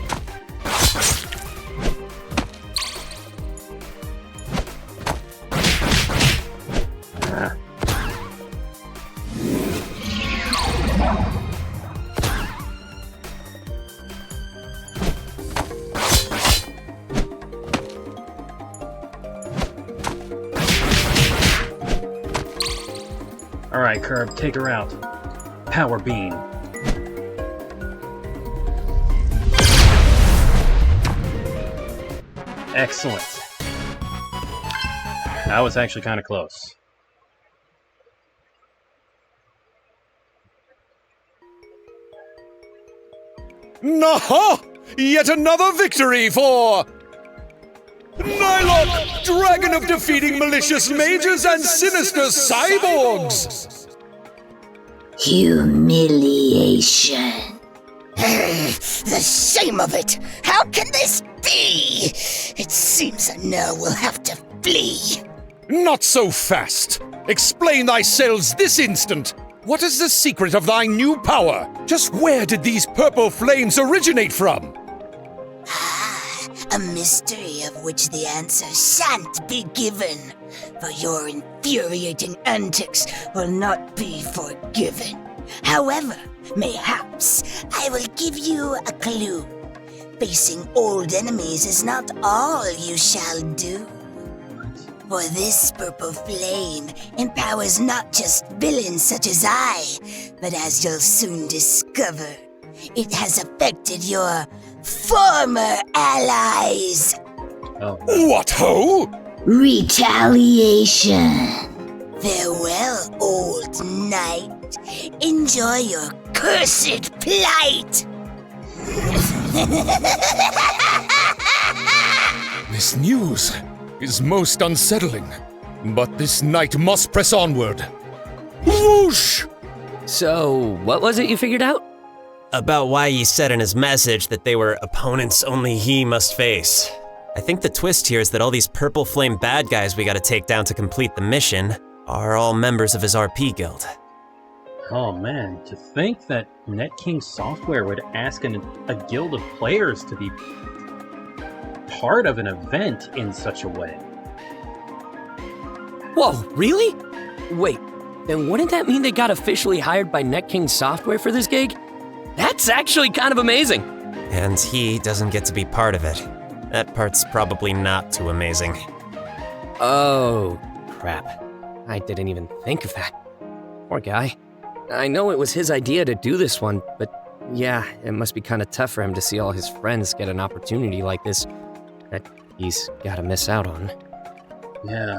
Alright, Curb, take her out. Power beam. Excellent. That was actually kind of close. Naha! Yet another victory for... Nylok, dragon of defeating malicious mages and sinister cyborgs! Humiliation. The shame of it! How can this be? It seems that now we'll have to flee. Not so fast! Explain thyself this instant! What is the secret of thy new power? Just where did these purple flames originate from? A mystery of which the answer shan't be given, for your infuriating antics will not be forgiven. However, mayhaps I will give you a clue. Facing old enemies is not all you shall do. For this purple flame empowers not just villains such as I, but as you'll soon discover, it has affected your former allies. Oh. What ho? Retaliation. Farewell, old knight. Enjoy your cursed plight. This news is most unsettling, but this knight must press onward. Whoosh! So, what was it you figured out? About why he said in his message that they were opponents only he must face. I think the twist here is that all these purple flame bad guys we gotta take down to complete the mission are all members of his RP guild. Oh man, to think that NetKing Software would ask a guild of players to be part of an event in such a way. Whoa, really? Wait, then wouldn't that mean they got officially hired by NetKing Software for this gig? That's actually kind of amazing. And he doesn't get to be part of it. That part's probably not too amazing. Oh, crap. I didn't even think of that. Poor guy. I know it was his idea to do this one, but yeah, it must be kind of tough for him to see all his friends get an opportunity like this that he's gotta miss out on. Yeah,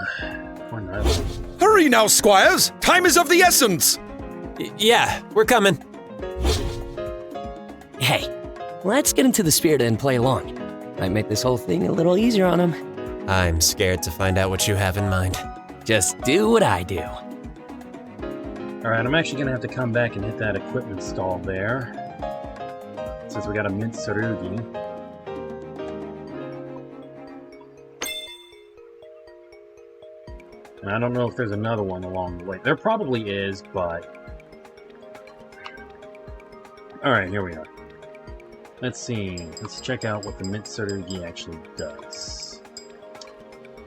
poor Nylon. Hurry now, squires! Time is of the essence! Yeah, we're coming. Hey, let's get into the spirit and play along. Might make this whole thing a little easier on him. I'm scared to find out what you have in mind. Just do what I do. Alright, I'm actually gonna have to come back and hit that equipment stall there. Since we got a mint tsurugi. And I don't know if there's another one along the way. There probably is, but... Alright, here we are. Let's see. Let's check out what the mint tsurugi actually does.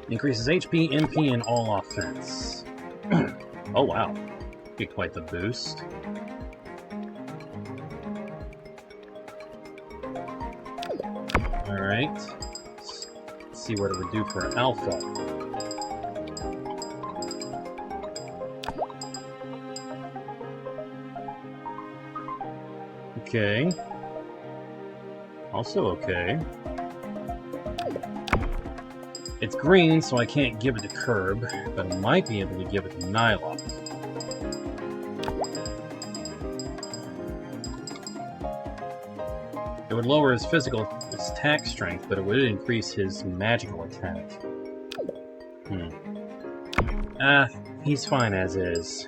Increases HP, MP, and all offense. Oh wow. Get quite the boost. Alright. Let's see what it would do for Alpha. Okay. Also okay. It's green, so I can't give it to Curb, but I might be able to give it to Nylok. It would lower his physical attack strength, but it would increase his magical attack. He's fine as is.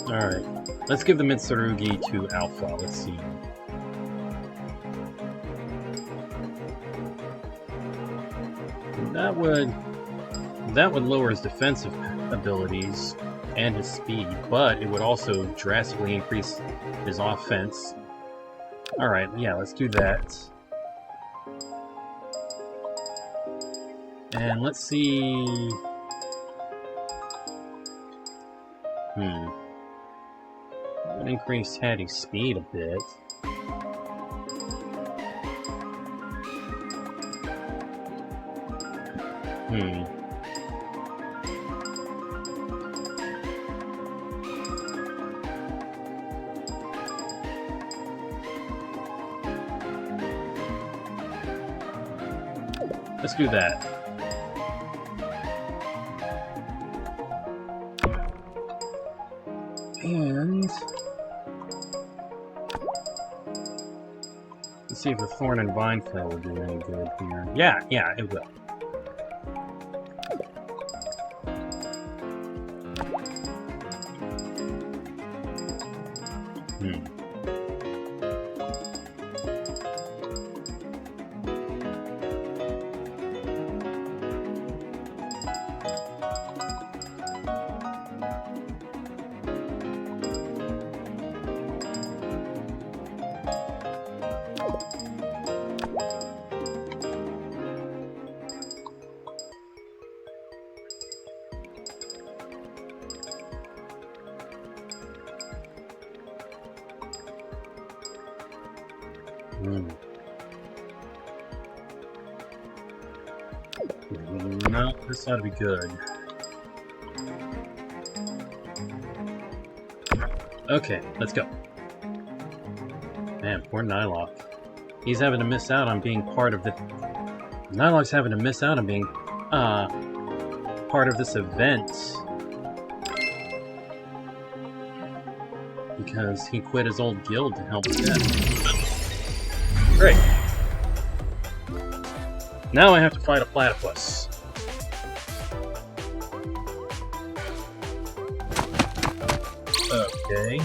Alright, let's give the Mitsurugi to Alpha. Let's see. That would lower his defensive abilities and his speed, but it would also drastically increase his offense. Alright, yeah, let's do that. And let's see... Would increase Hattie's speed a bit. Let's do that. And... let's see if the Thorn and Vine Flare will do any good here. Yeah, it will. No, this ought to be good. Okay, let's go. Man, poor Nylok. He's having to miss out on being part of the... Nylok's having to miss out on being, part of this event. Because he quit his old guild to help Seth. Great. Now I have to fight a platypus. Okay.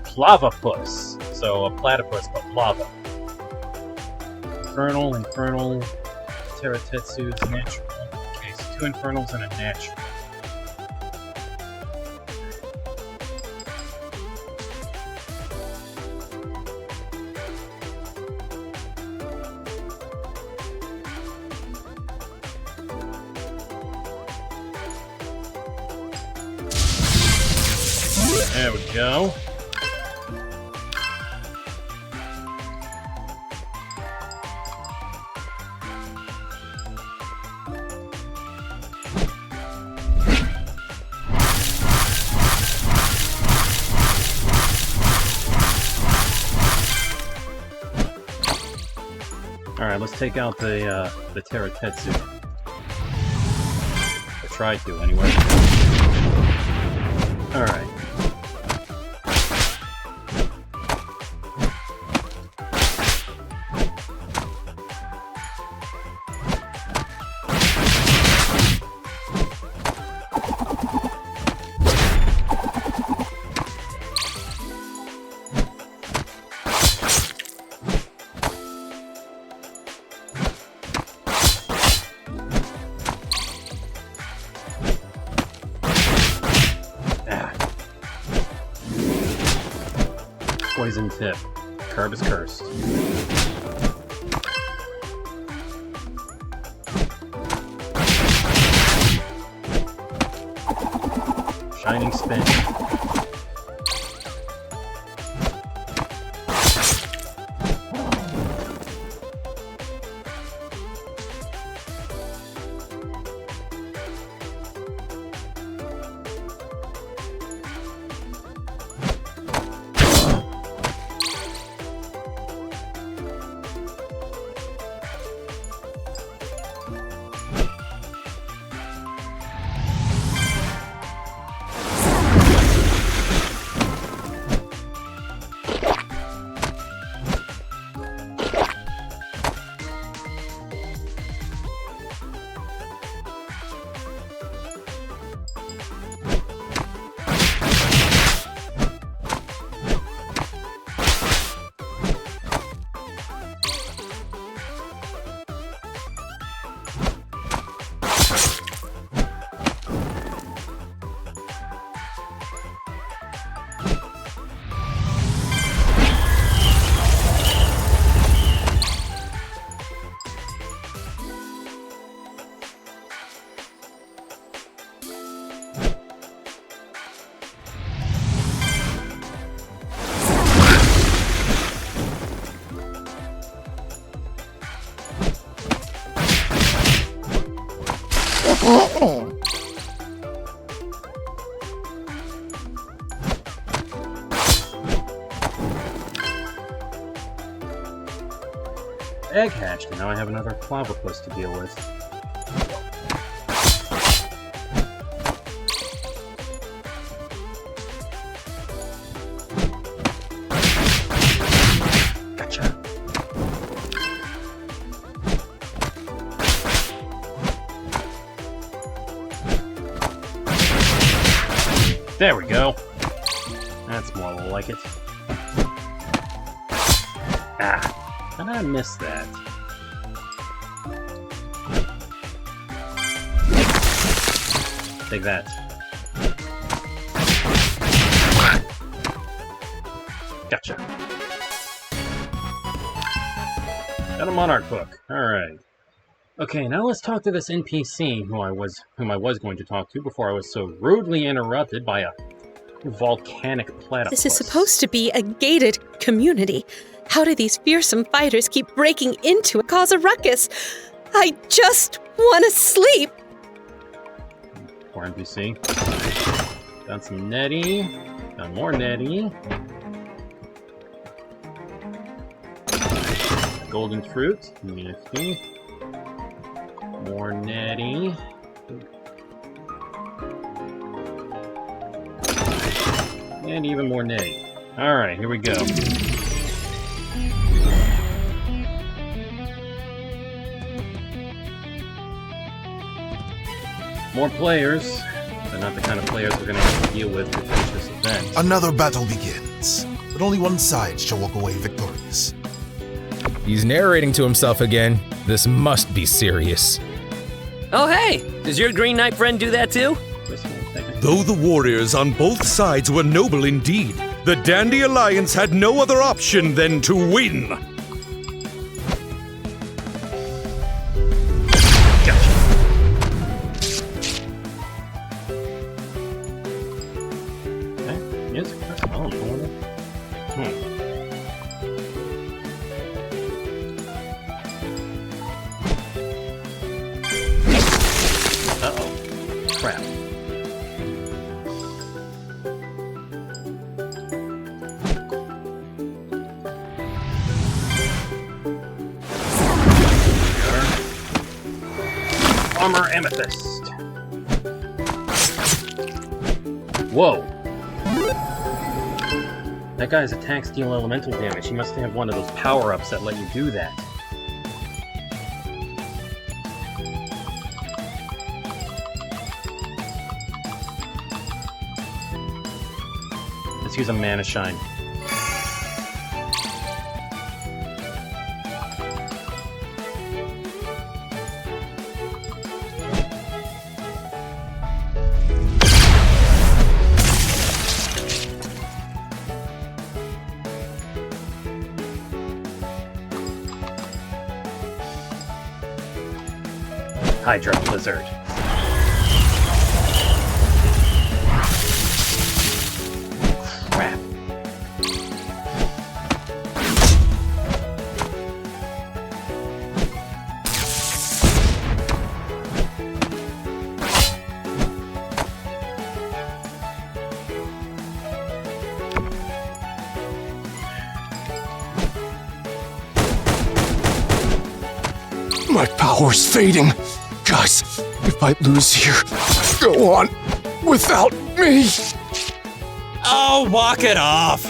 Plavapus. So a platypus, but lava. Infernal, Teratetsu's natural. Okay, so 2 infernals and a natural. There we go. Alright, let's take out the Teratetsu. try to, anyway. Alright. Poison tip. Carb is cursed. Shining spin. Egg hatched, and now I have another clavipus to deal with. Gotcha. There we go. That's more like it. Ah. How did I miss that? Take that. Gotcha. Got a Monarch book. Alright. Okay, now let's talk to this NPC whom I was going to talk to before I was so rudely interrupted by a volcanic platypus. This is supposed to be a gated community. How do these fearsome fighters keep breaking into it, cause a ruckus? I just want to sleep. Poor NPC. Got some netty. Got more netty. Golden fruit. Nifty. More netty. And even more netty. Alright, here we go. More players, but not the kind of players we're going to have to deal with to finish this event. Another battle begins, but only one side shall walk away victorious. He's narrating to himself again. This must be serious. Oh hey, does your Green Knight friend do that too? Though the warriors on both sides were noble indeed, the Dandy Alliance had no other option than to win. Armor Amethyst. Whoa! That guy's attacks deal elemental damage. He must have one of those power-ups that let you do that. Let's use a Mana Shine. Hydro Blizzard. Crap. My power's fading. Guys, if I lose here, go on without me. Oh, walk it off.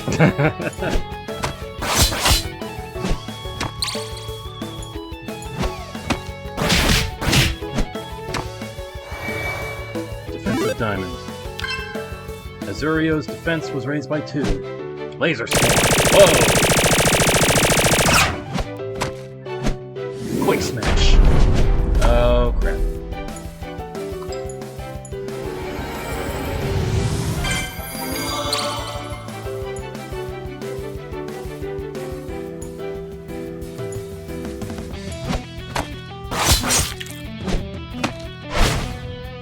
Defensive Diamond. Azurio's defense was raised by 2. Laser Storm. Whoa! Quick Smash. Oh, crap.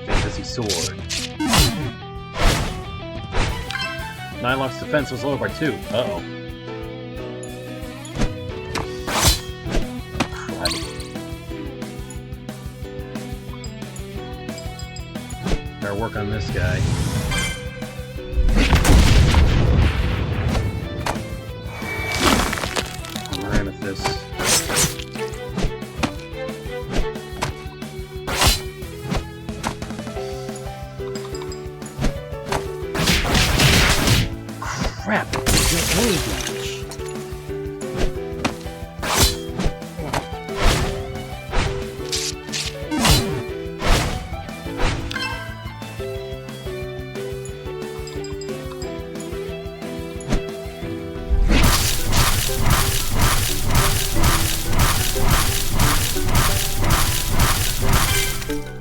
Fantasy Sword. Nylock's defense was lowered by 2. Uh-oh. Better work on this guy. Amethyst. Crap! It's really damage.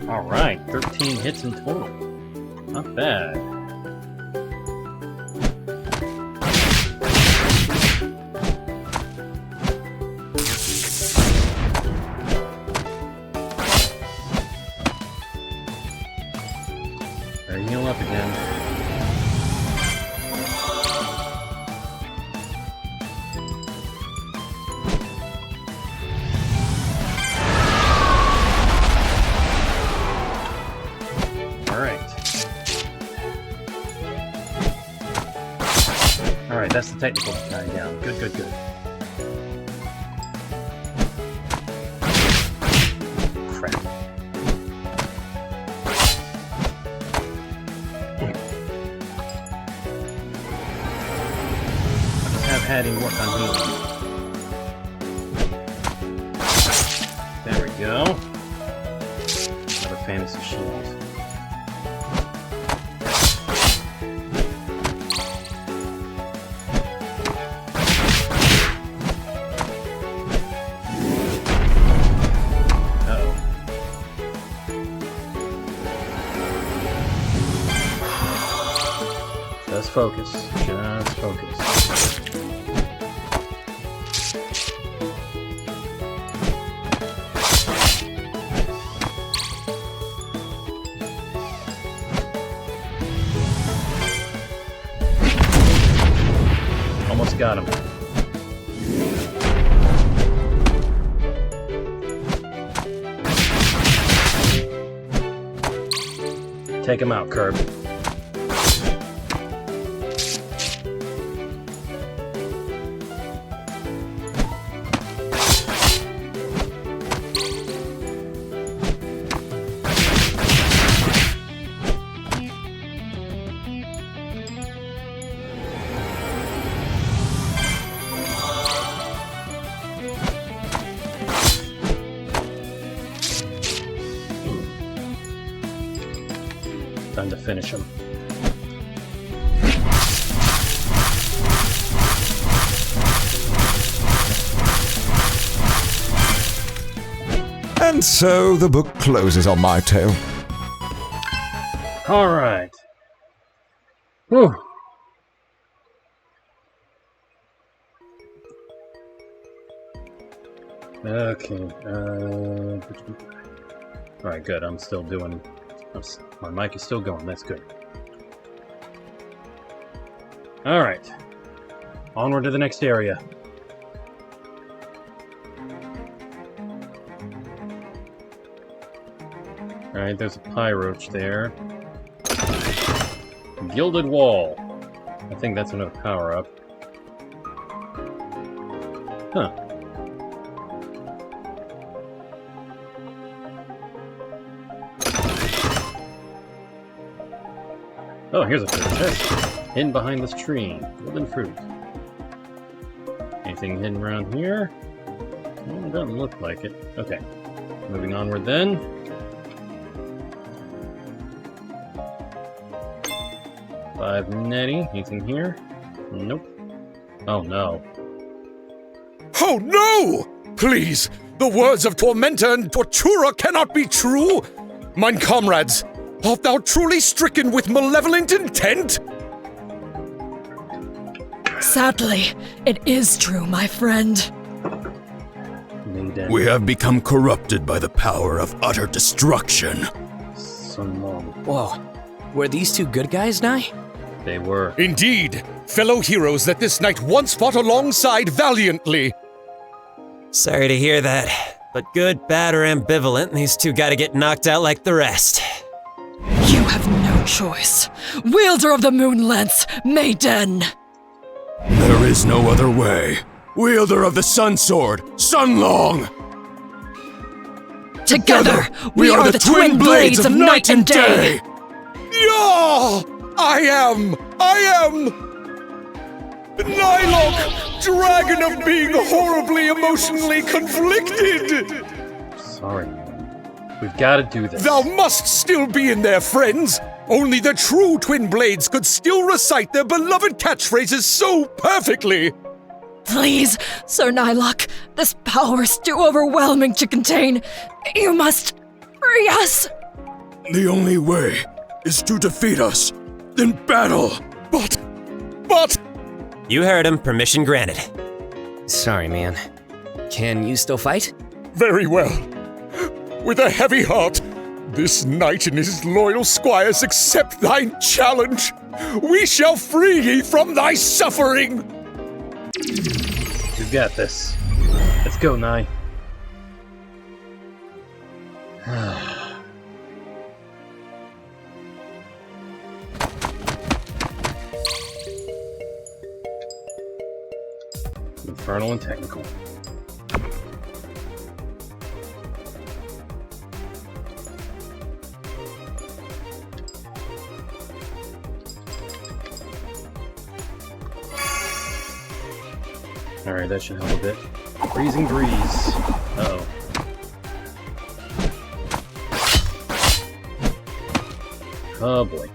Alright, 13 hits in total. Not bad. Better heal up again. Alright, that's the technical guy down. Good, good, good. Crap. Let's have Hattie work on healing. There we go. Another fantasy shield. Just focus. Just focus. Almost got him. Take him out, Curb. Time to finish him. And so the book closes on my tale. Alright. Whew. Okay. Alright, good. I'm still doing... My mic is still going. That's good. Alright. Onward to the next area. Alright, there's a pie roach there. Gilded wall. I think that's another power-up. Huh. Oh, here's a treasure chest. Hidden behind this tree. Golden fruit. Anything hidden around here? Well, it doesn't look like it. Okay. Moving onward then. Five netty. Anything here? Nope. Oh no. Oh no! Please! The words of Tormentor and Torturer cannot be true! Mine comrades, art thou truly stricken with malevolent intent? Sadly, it is true, my friend. We have become corrupted by the power of utter destruction. Whoa. Were these two good guys, Nye? They were. Indeed! Fellow heroes that this knight once fought alongside valiantly! Sorry to hear that, but good, bad, or ambivalent, these two gotta get knocked out like the rest. You have no choice. Wielder of the Moon Lance, Maiden! There is no other way. Wielder of the Sun Sword, Sunlong! Together, we are the twin blades of night and day! Yeah! I am Nylok, dragon of being horribly emotionally conflicted! Sorry. We've got to do this. Thou must still be in there, friends! Only the true twin blades could still recite their beloved catchphrases so perfectly! Please, Sir Nylok, this power is too overwhelming to contain. You must free us! The only way is to defeat us, then battle! But... You heard him, permission granted. Sorry, man. Can you still fight? Very well. With a heavy heart, this knight and his loyal squires accept thine challenge. We shall free ye from thy suffering! You got this. Let's go, Nye. Infernal and technical. Alright, that should help a bit. Freezing breeze. Uh-oh. Oh boy.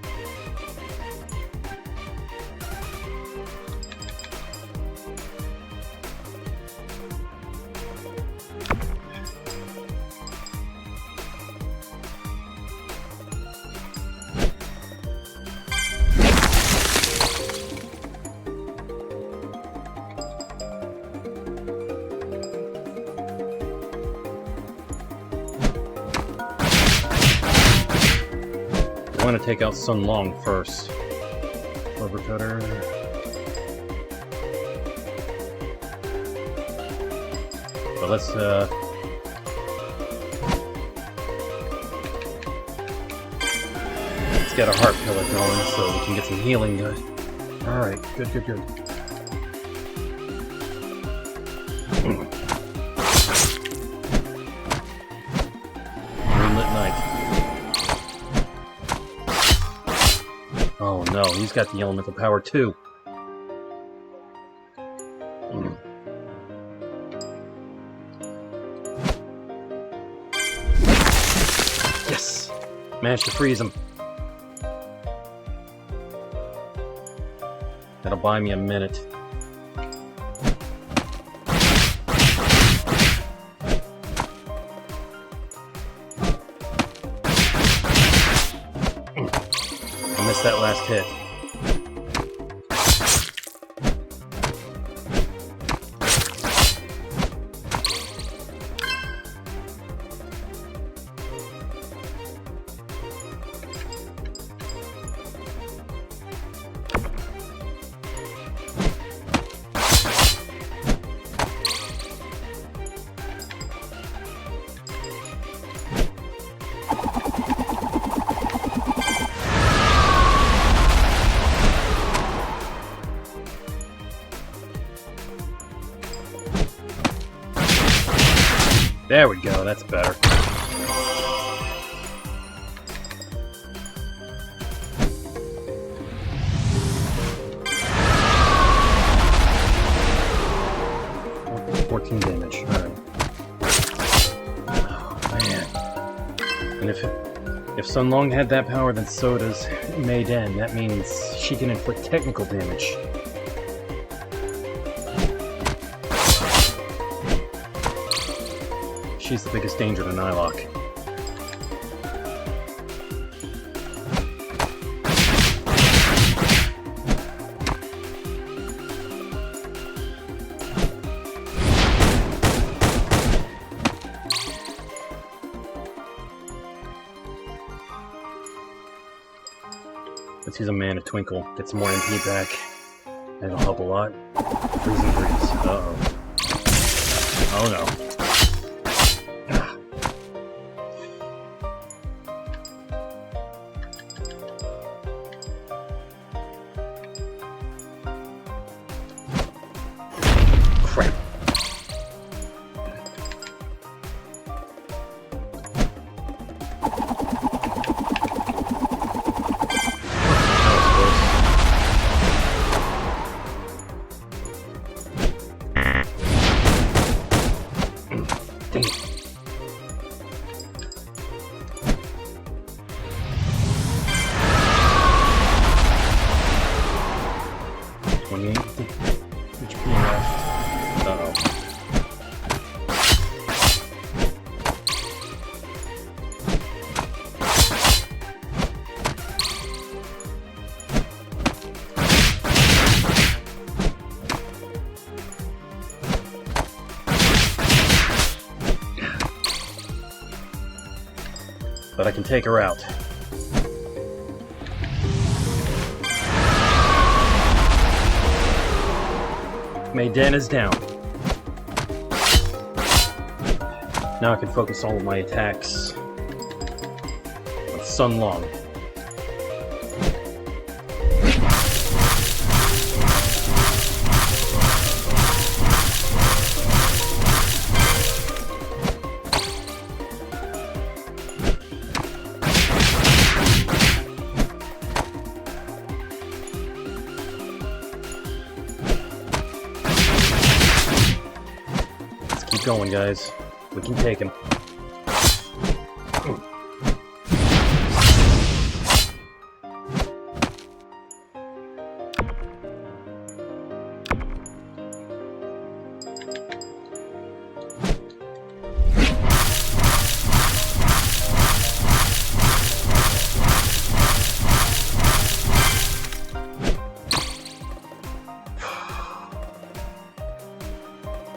I want to take out Sun Long first. Rubber cutter. But let's get a heart pillar going so we can get some healing good. Alright, good. Greenlit Knight. Oh no, he's got the elemental power too. Yes! Managed to freeze him. Gotta buy me a minute. I missed that last hit. There we go, that's better. Oh, 14 damage, alright. Oh, man. And if Sun Long had that power, then so does Mei Den. That means she can inflict technical damage. She's the biggest danger to Nylok. Let's use a Mana Twinkle. Get some more MP back. That'll help a lot. Freezing Breeze. Uh-oh. Oh no. But I can take her out. Mei Den is down. Now I can focus all of my attacks on Sun Long. Keep going, guys. We can take him.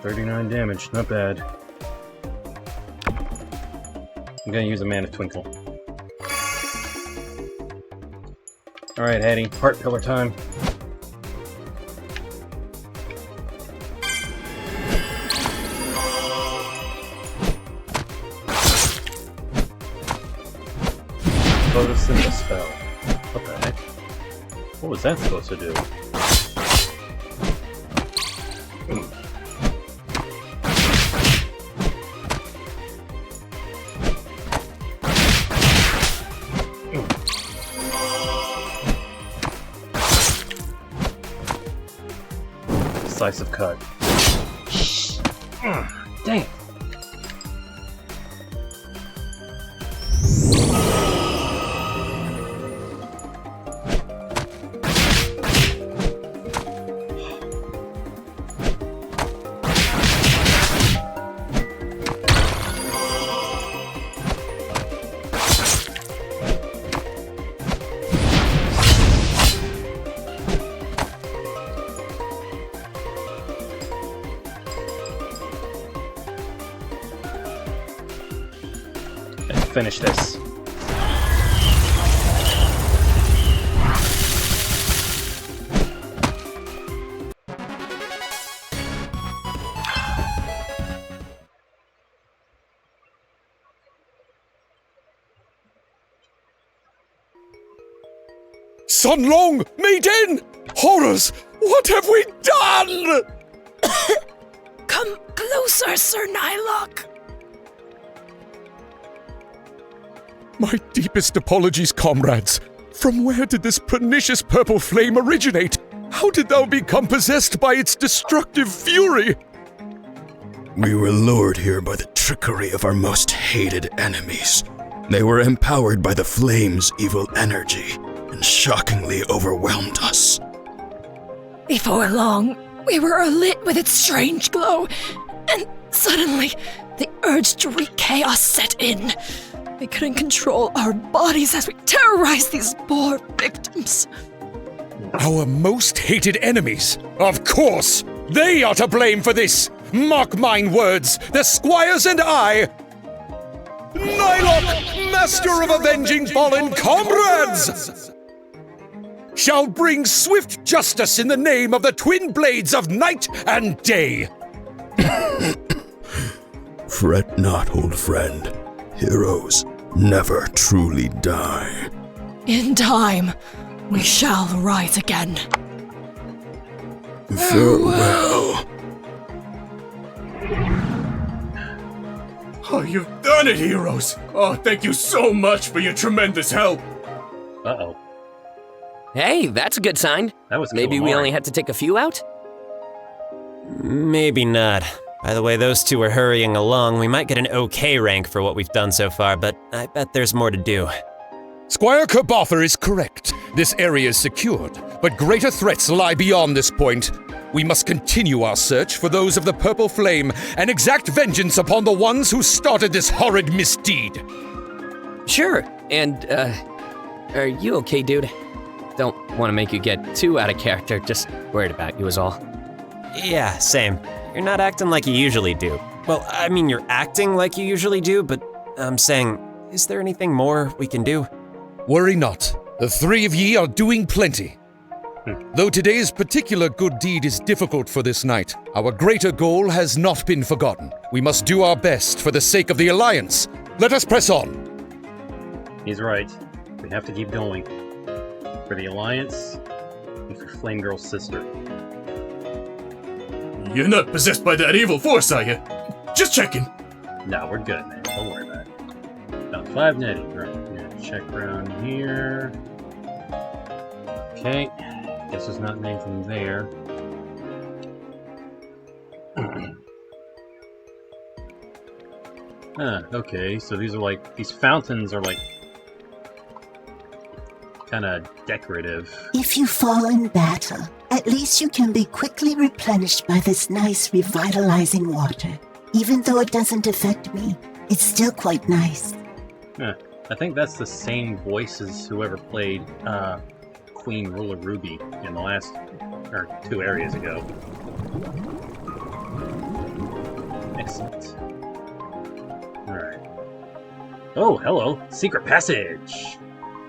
$39 damage, not bad. I'm gonna use a Mana Twinkle. Alright, Hattie, Heart Pillar time. Photosynthesis spell. What the heck? What was that supposed to do? Decisive cut. Dang it. finish this. Sunlong! Maiden! Horrors! What have we done? Come closer, Sir Nylock. My deepest apologies, comrades. From where did this pernicious purple flame originate? How did thou become possessed by its destructive fury? We were lured here by the trickery of our most hated enemies. They were empowered by the flame's evil energy and shockingly overwhelmed us. Before long, we were alit with its strange glow, and suddenly, the urge to wreak chaos set in. We couldn't control our bodies as we terrorized these poor victims. Our most hated enemies? Of course! They are to blame for this! Mark mine words, the squires and I, Nylock, master of avenging fallen comrades, shall bring swift justice in the name of the twin blades of night and day. Fret not, old friend. Heroes never truly die. In time, we shall rise again. Farewell. Oh, you've done it, heroes! Oh, thank you so much for your tremendous help! Uh-oh. Hey, that's a good sign. That was Maybe we only had to take a few out? Maybe not. By the way those two are hurrying along, we might get an okay rank for what we've done so far, but I bet there's more to do. Squire Kerbother is correct. This area is secured, but greater threats lie beyond this point. We must continue our search for those of the Purple Flame and exact vengeance upon the ones who started this horrid misdeed. Sure, and, are you okay, dude? Don't want to make you get too out of character, just worried about you is all. Yeah, same. You're not acting like you usually do. Well, I mean, you're acting like you usually do, but I'm saying, is there anything more we can do? Worry not. The three of ye are doing plenty. Though today's particular good deed is difficult for this knight, our greater goal has not been forgotten. We must do our best for the sake of the Alliance. Let us press on. He's right. We have to keep going. For the Alliance, and for Flame Girl's sister. You're not possessed by that evil force, are you? Just checking. No, we're good, man. Don't worry about it. About 5 netting. Right, we're gonna check around here. Okay. Guess there's not anything there. Okay, so these are like, these fountains are like kind of decorative. If you fall in battle, at least you can be quickly replenished by this nice revitalizing water. Even though it doesn't affect me, it's still quite nice. I think that's the same voice as whoever played Queen Ruler Ruby in the last, or 2 areas ago. Excellent. Alright. Oh, hello! Secret passage!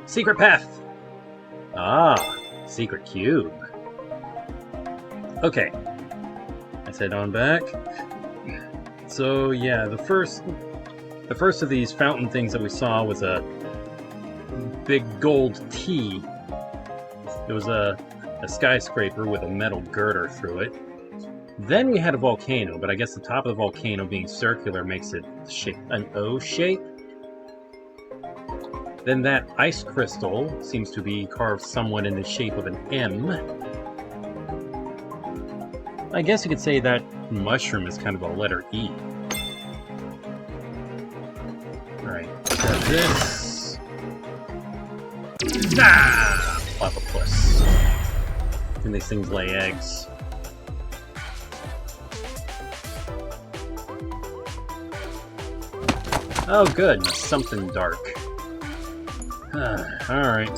Secret path! Ah, secret cube. Okay. Let's head on back. So, yeah, the first of these fountain things that we saw was a big gold T. It was a skyscraper with a metal girder through it. Then we had a volcano, but I guess the top of the volcano being circular makes it an O shape. Then that ice crystal seems to be carved somewhat in the shape of an M. I guess you could say that mushroom is kind of a letter E. Alright, got this. Ah! Platypus. And these things lay eggs. Oh good, something dark. Alright.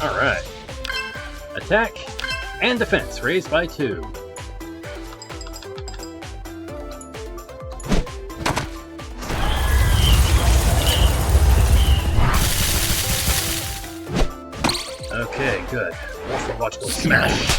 Alright. Attack and defense raised by 2. Okay, good. Morphological smash.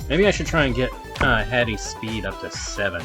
Maybe I should try and get Hattie's speed up to 7.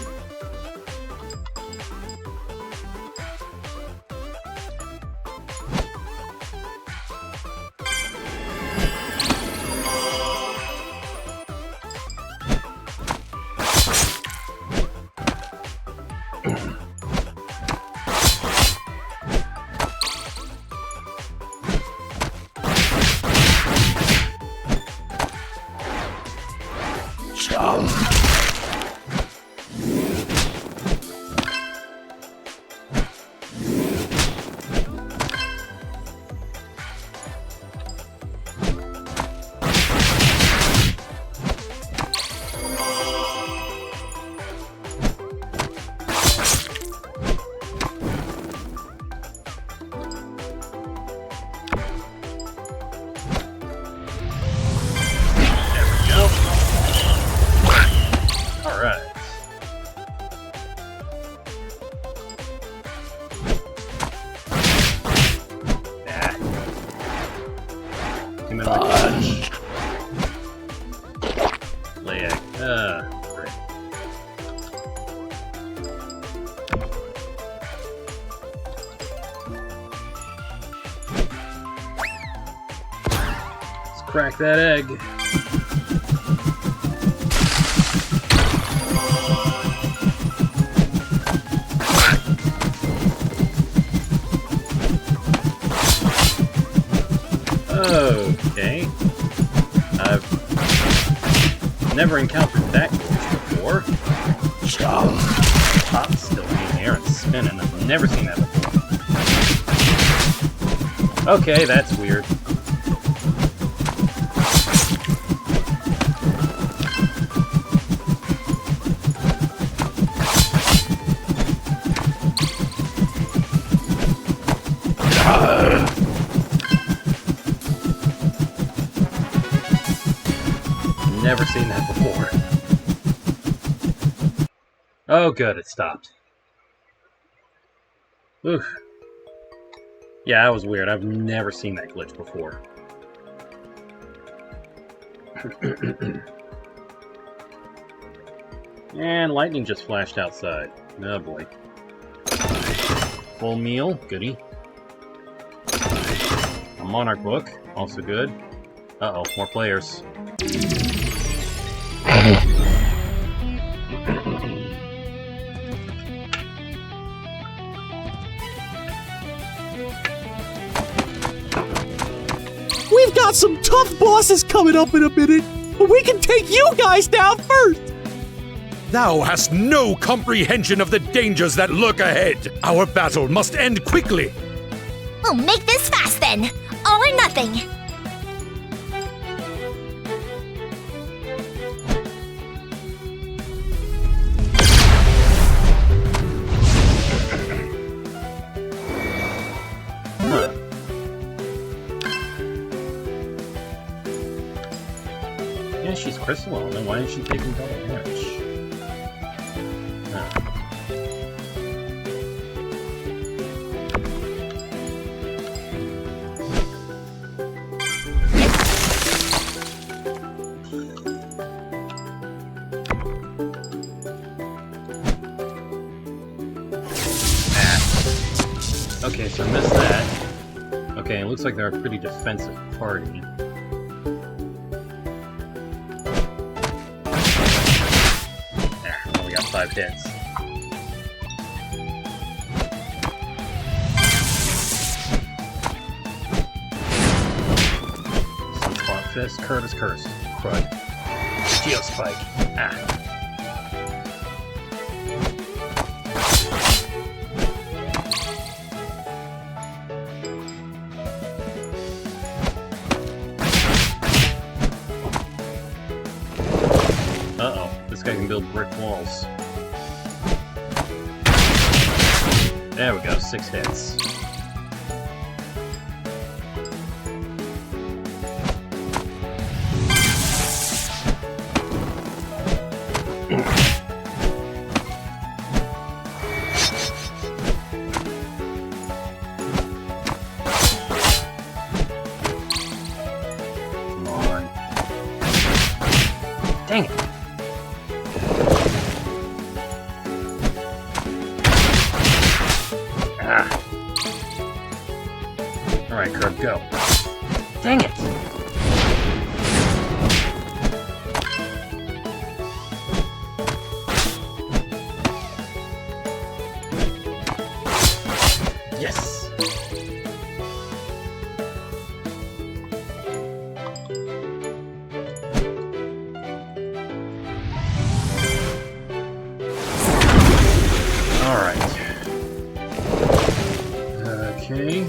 Crack that egg. Okay. I've never encountered that glitch before. Top's still being there and spinning. I've never seen that before. Okay, that's weird. Never seen that before. Oh good, it stopped. Oof. Yeah, that was weird. I've never seen that glitch before. And lightning just flashed outside. Oh boy. Full meal, goody. A Monarch book, also good. Uh-oh, more players. We've got some tough bosses coming up in a minute, but we can take you guys down first! Thou hast no comprehension of the dangers that lurk ahead. Our battle must end quickly. We'll make this fast then. All or nothing. Huh. Yeah, she's crystal, then why is she taking double damage? Huh. Okay, so I missed that. Okay, it looks like they're a pretty defensive party. Only got 5 hits. Sunspot Fist, Curtis Curse, Crud. Geospike. Ah. can build brick walls. There we go, 6 hits. Dang it! Ah. Alright, Curb, go. Dang it! Yes! Okay.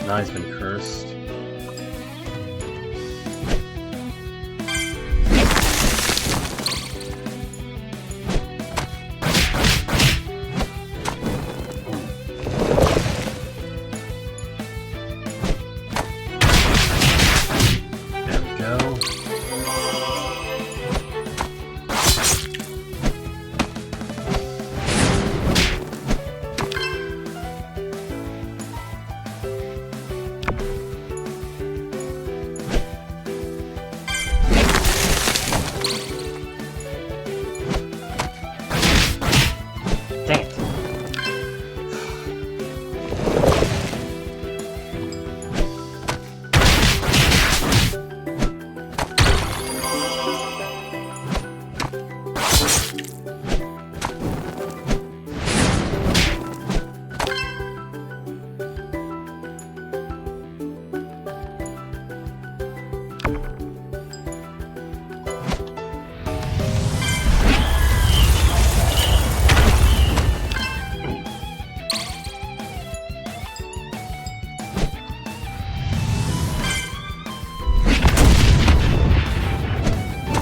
Now he's been cursed.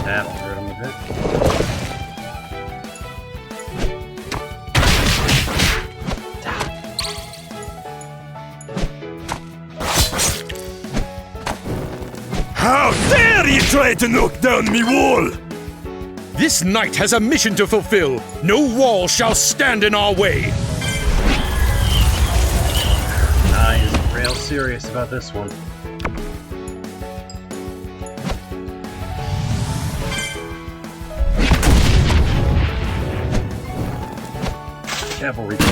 That'll hurt him a bit. How dare you try to knock down me wall! This knight has a mission to fulfill. No wall shall stand in our way. Nah, he's real serious about this one. Cavalry team.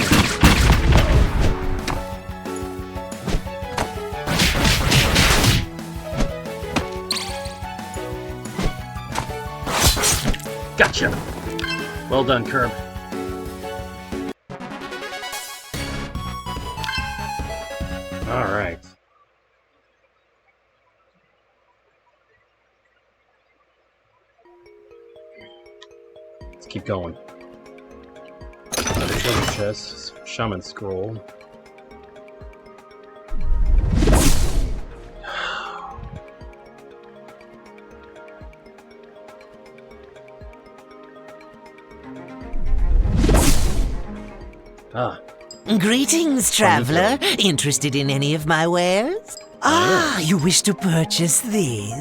Gotcha! Well done, Curb. Alright. Let's keep going. Another treasure chest, shaman scroll. Ah. Greetings, traveler. Interested in any of my wares? Ah, you wish to purchase these?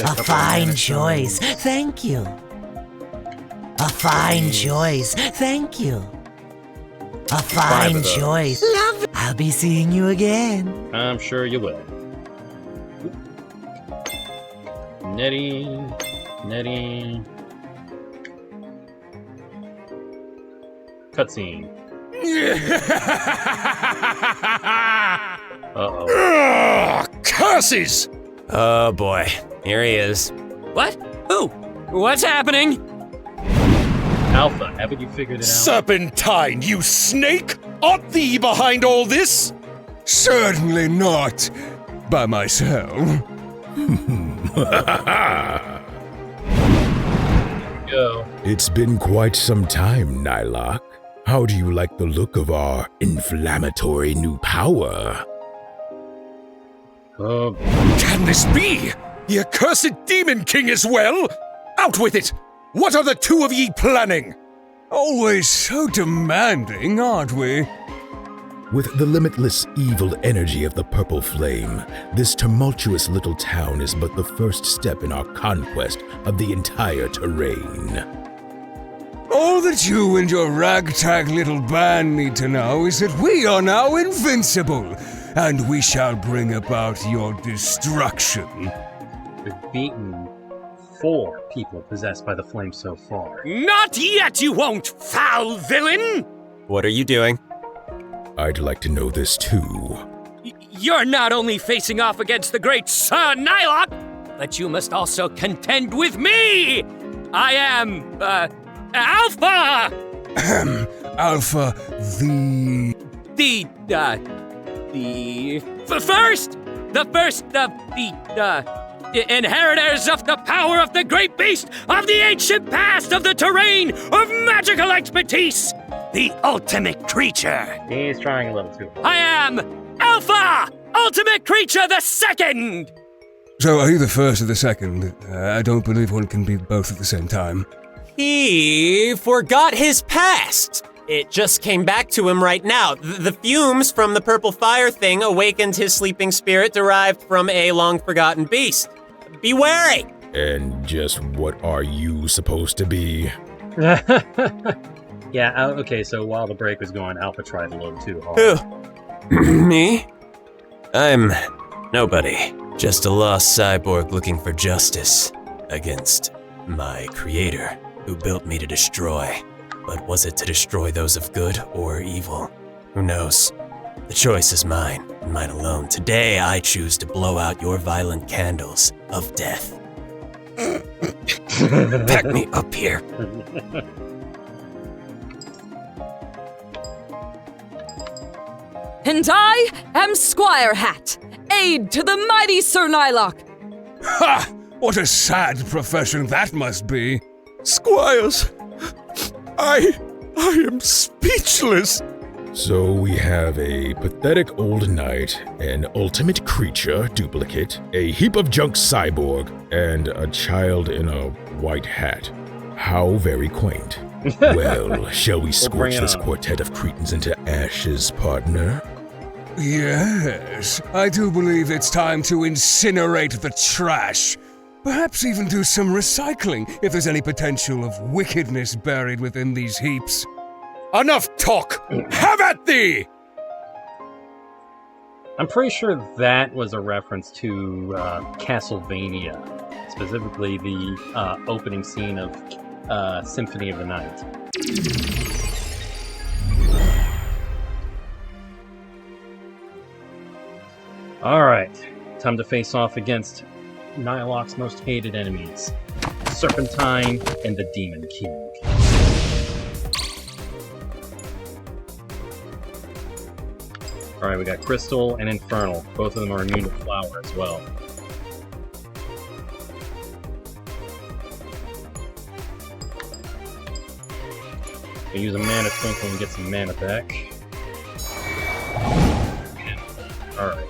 A fine choice, thank you. A fine choice, thank you. A fine choice. Lovely. I'll be seeing you again. I'm sure you will. Nettie. Cutscene. Uh-oh. Curses! Oh boy, here he is. What? Who? What's happening? Alpha, haven't you figured it out? Serpentine, you snake! Art thee behind all this? Certainly not. By myself. Go. It's been quite some time, Nylok. How do you like the look of our inflammatory new power? Can this be? The accursed Demon King as well? Out with it! What are the two of ye planning? Always so demanding, aren't we? With the limitless evil energy of the Purple Flame, this tumultuous little town is but the first step in our conquest of the entire terrain. All that you and your ragtag little band need to know is that we are now invincible, and we shall bring about your destruction. We've beaten 4 people possessed by the flame so far. Not yet, you won't, foul villain! What are you doing? I'd like to know this too. You're not only facing off against the great Sir Nylok, but you must also contend with me! I am, Alpha! Alpha, the inheritors of the power of the great beast of the ancient past of the terrain of magical expertise, the ultimate creature. He's trying a little too hard. I am Alpha, ultimate creature the second. So are you the first or the second? I don't believe one can be both at the same time. He forgot his past. It just came back to him right now. The fumes from the purple fire thing awakened his sleeping spirit derived from a long-forgotten beast. Be wary! And just what are you supposed to be? Yeah, okay, so while the break was going, Alpha tried a little too hard. Who? Me? I'm nobody. Just a lost cyborg looking for justice against my creator, who built me to destroy. But was it to destroy those of good or evil? Who knows? The choice is mine, and mine alone. Today, I choose to blow out your violent candles of death. Back me up here. And I am Squire Hat, aide to the mighty Sir Nylok. Ha! What a sad profession that must be. Squires, I am speechless. So we have a pathetic old knight, an ultimate creature duplicate, a heap of junk cyborg, and a child in a white hat. How very quaint. Well, shall we scorch this quartet of cretins into ashes, partner? Yes, I do believe it's time to incinerate the trash. Perhaps even do some recycling if there's any potential of wickedness buried within these heaps. Enough talk! Have at thee! I'm pretty sure that was a reference to Castlevania, specifically the opening scene of Symphony of the Night. Alright, time to face off against Nylok's most hated enemies, Serpentine and the Demon King. Alright, we got Crystal and Infernal. Both of them are immune to Flower as well. We use a Mana Twinkle and get some mana back. Alright.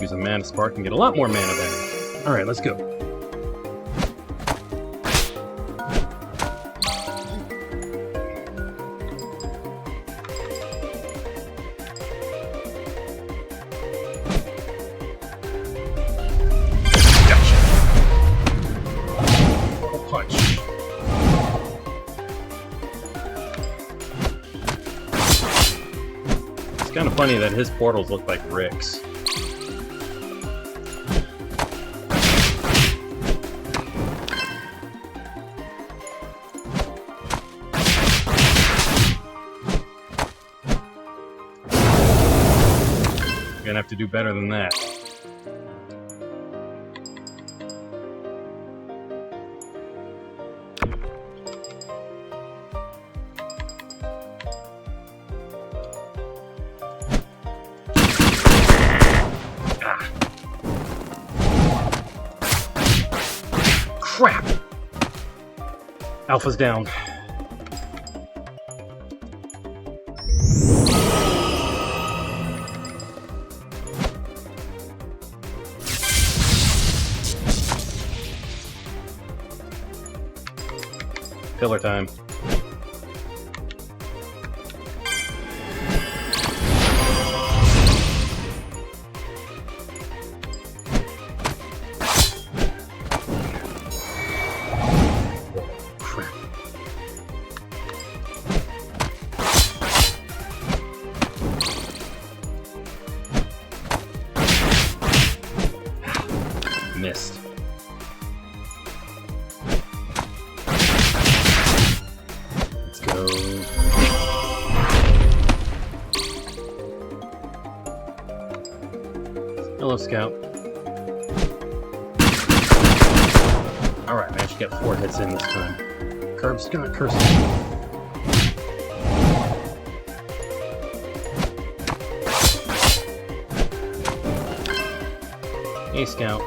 Use a Mana Spark and get a lot more mana back. Alright, let's go. kind of funny that his portals look like Rick's. You're gonna have to do better than that. Crap! Alpha's down. Filler time. Missed. Let's go. Hello, Scout. Alright, managed to get 4 hits in this time. Curb's gonna curse me. Hey, Scout.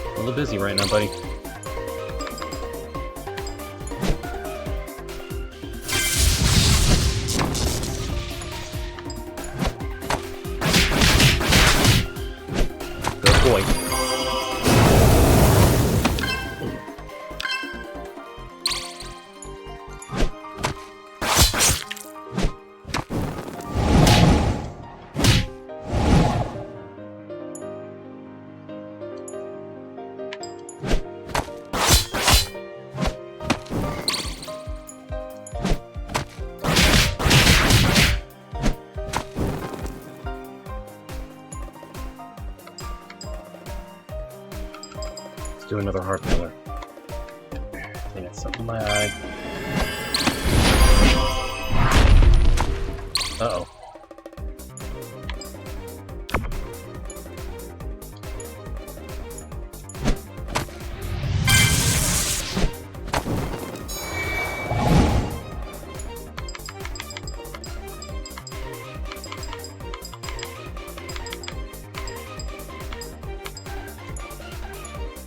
A little busy right now, buddy. Good boy. Let's do another heart filler. I got something in my eye. Uh-oh.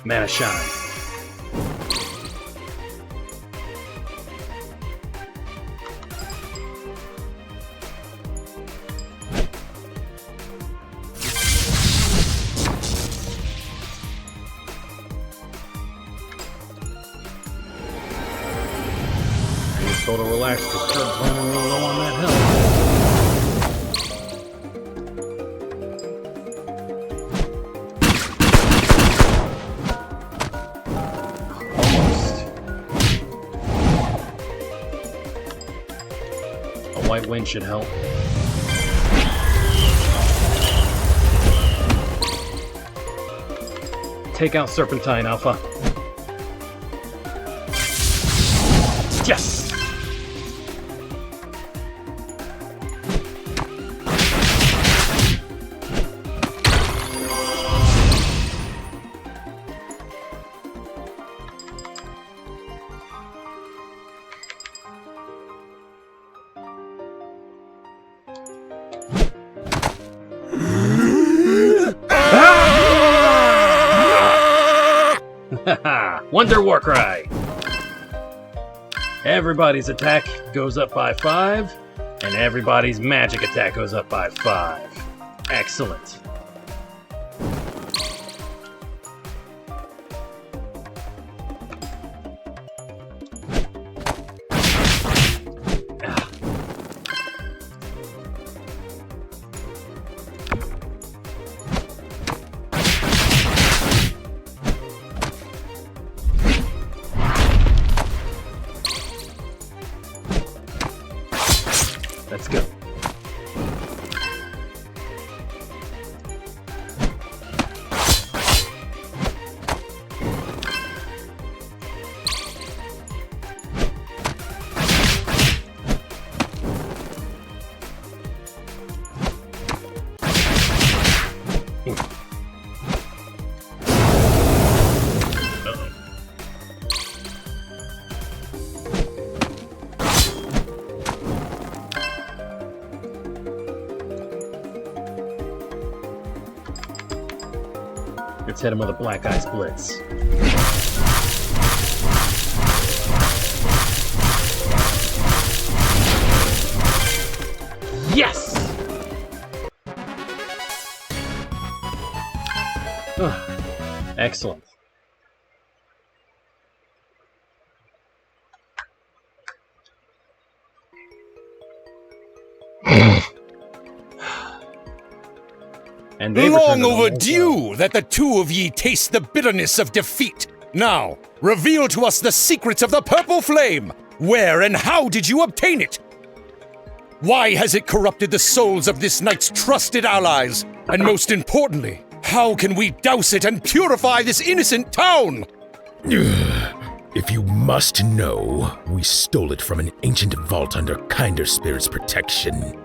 Mana Shine. Just told her relax because Curb's running real low on that health. White wind should help. Take out Serpentine, Alpha. Yes! Wonder Warcry! Everybody's attack goes up by 5, and everybody's magic attack goes up by 5. Excellent. Let's go. Let's hit him with a Black Ice Blitz. Yes! Excellent. And long overdue that the two of ye taste the bitterness of defeat. Now, reveal to us the secrets of the purple flame. Where and how did you obtain it? Why has it corrupted the souls of this knight's trusted allies? And most importantly, how can we douse it and purify this innocent town? If you must know, we stole it from an ancient vault under kinder spirits' protection.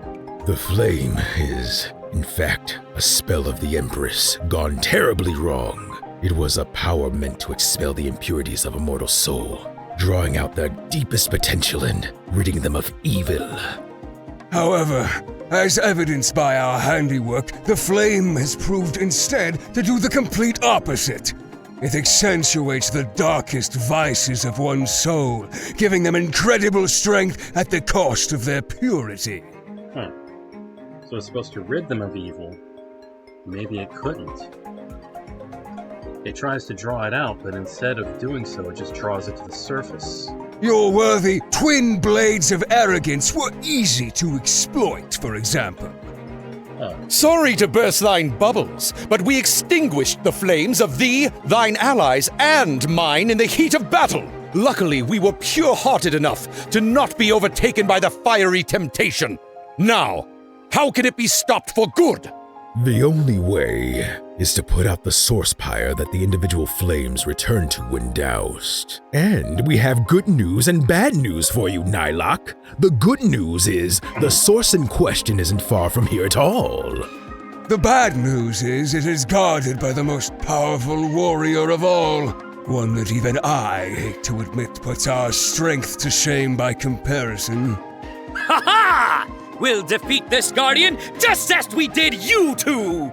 The flame is, in fact, a spell of the Empress gone terribly wrong. It was a power meant to expel the impurities of a mortal soul, drawing out their deepest potential and ridding them of evil. However, as evidenced by our handiwork, the flame has proved instead to do the complete opposite. It accentuates the darkest vices of one's soul, giving them incredible strength at the cost of their purity. Huh. So it's supposed to rid them of evil. Maybe it couldn't. It tries to draw it out, but instead of doing so, it just draws it to the surface. Your worthy twin blades of arrogance were easy to exploit, for example. Sorry to burst thine bubbles, but we extinguished the flames of thee, thine allies, and mine in the heat of battle. Luckily, we were pure-hearted enough to not be overtaken by the fiery temptation. Now, how can it be stopped for good? The only way is to put out the source pyre that the individual flames return to when doused. And we have good news and bad news for you, Nylok. The good news is the source in question isn't far from here at all. The bad news is it is guarded by the most powerful warrior of all. One that even I hate to admit puts our strength to shame by comparison. Ha ha! We'll defeat this Guardian just as we did you two!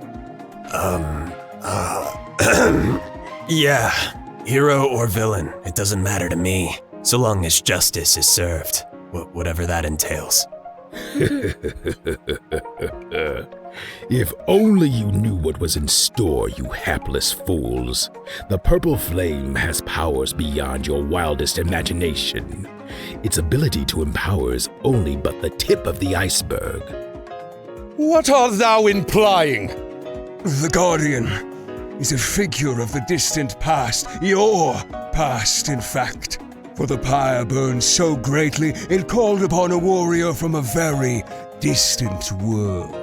Yeah, hero or villain, it doesn't matter to me, so long as justice is served, whatever that entails. If only you knew what was in store, you hapless fools. The purple flame has powers beyond your wildest imagination. Its ability to empower is only but the tip of the iceberg. What art thou implying? The Guardian is a figure of the distant past, your past, in fact. For the pyre burned so greatly, it called upon a warrior from a very distant world.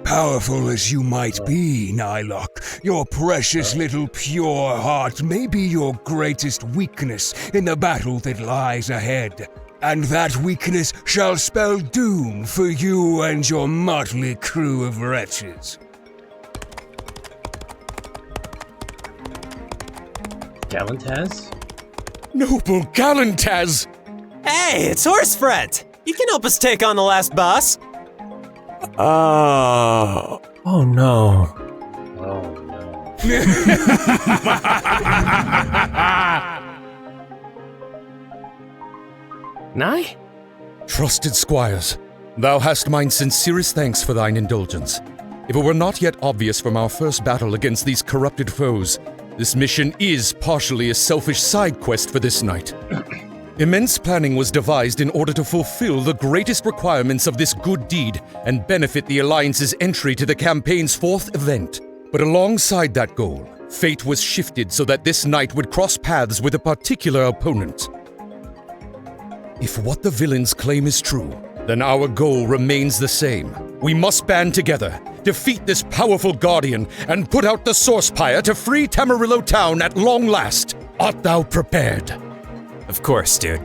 Powerful as you might be, Nylok, your precious little pure heart may be your greatest weakness in the battle that lies ahead. And that weakness shall spell doom for you and your motley crew of wretches. Galantaz? Noble Galantaz! Hey, it's Horsefret! You can help us take on the last boss. Oh no. Oh no. Nye? Trusted squires, thou hast mine sincerest thanks for thine indulgence. If it were not yet obvious from our first battle against these corrupted foes, this mission is partially a selfish side quest for this night. Immense planning was devised in order to fulfill the greatest requirements of this good deed and benefit the Alliance's entry to the campaign's fourth event. But alongside that goal, fate was shifted so that this night would cross paths with a particular opponent. If what the villains claim is true, then our goal remains the same. We must band together, defeat this powerful Guardian, and put out the source pyre to free Tamarillo Town at long last. Art thou prepared? Of course, dude.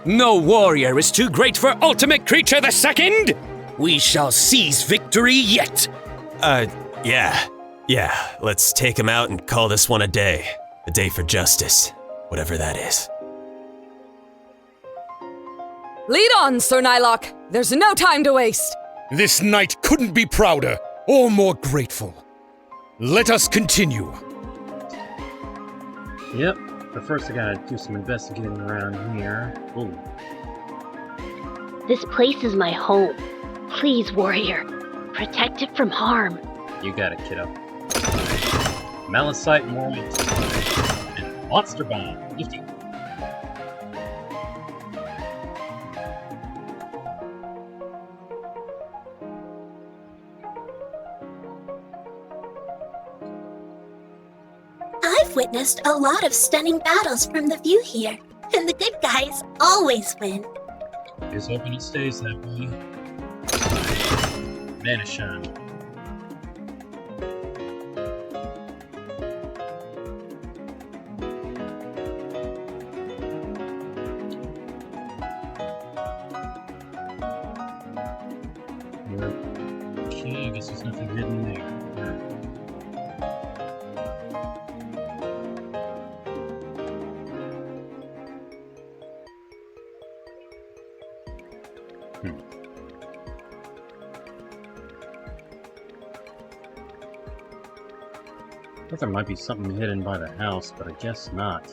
No warrior is too great for Ultimate Creature II! We shall seize victory yet! Yeah, let's take him out and call this one a day. A day for justice, whatever that is. Lead on, Sir Nylok. There's no time to waste. This knight couldn't be prouder or more grateful. Let us continue. Yep, but first I gotta do some investigating around here. Ooh. This place is my home. Please, warrior, protect it from harm. You got it, kiddo. Malicite Moral and Monster Bomb. Nifty. I've witnessed a lot of stunning battles from the view here, and the good guys always win. Here's hoping it stays that way. Manishun. Okay, I guess there's nothing hidden there. I thought there might be something hidden by the house, but I guess not.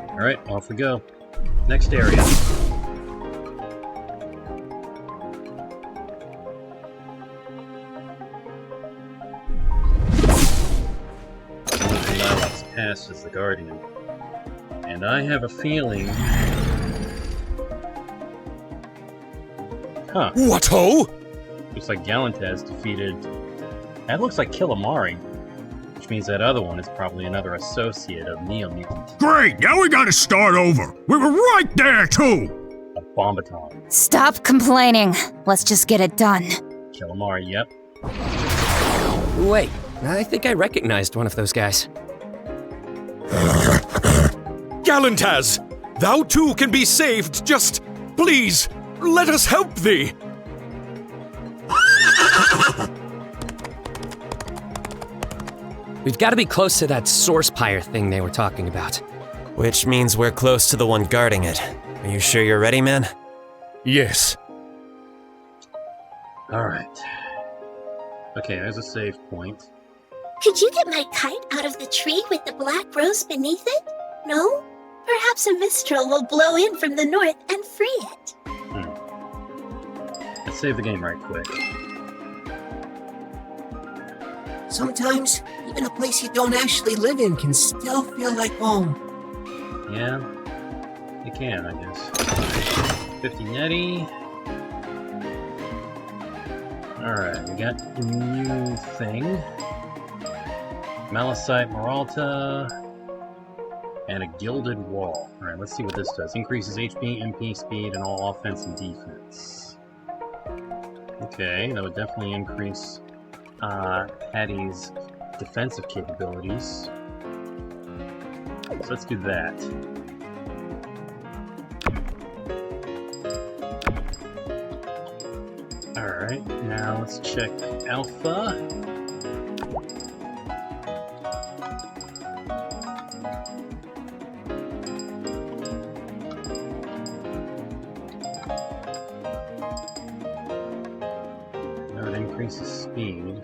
Alright, off we go. Next area. Past as the Guardian. And I have a feeling... Huh. What-ho? Looks like Galantaz defeated... That looks like Killamari. Which means that other one is probably another associate of Neo-Mutant. Great! Now we gotta start over! We were right there, too! A Bombaton. Stop complaining. Let's just get it done. Killamari, yep. Wait, I think I recognized one of those guys. Galantaz, thou too can be saved. Just, please, let us help thee. We've got to be close to that source pyre thing they were talking about. Which means we're close to the one guarding it. Are you sure you're ready, man? Yes. Alright. Okay, there's a save point. Could you get my kite out of the tree with the black rose beneath it? No? Perhaps a mistral will blow in from the north and free it. Let's save the game right quick. Sometimes, even a place you don't actually live in can still feel like home. Yeah, you can, I guess. 50 netty. Alright, we got a new thing. Malicite Moralta. And a Gilded Wall. Alright, let's see what this does. Increases HP, MP, speed, and all offense and defense. Okay, that would definitely increase Patty's defensive capabilities. So let's do that. Alright, now let's check Alpha. That would increase his speed.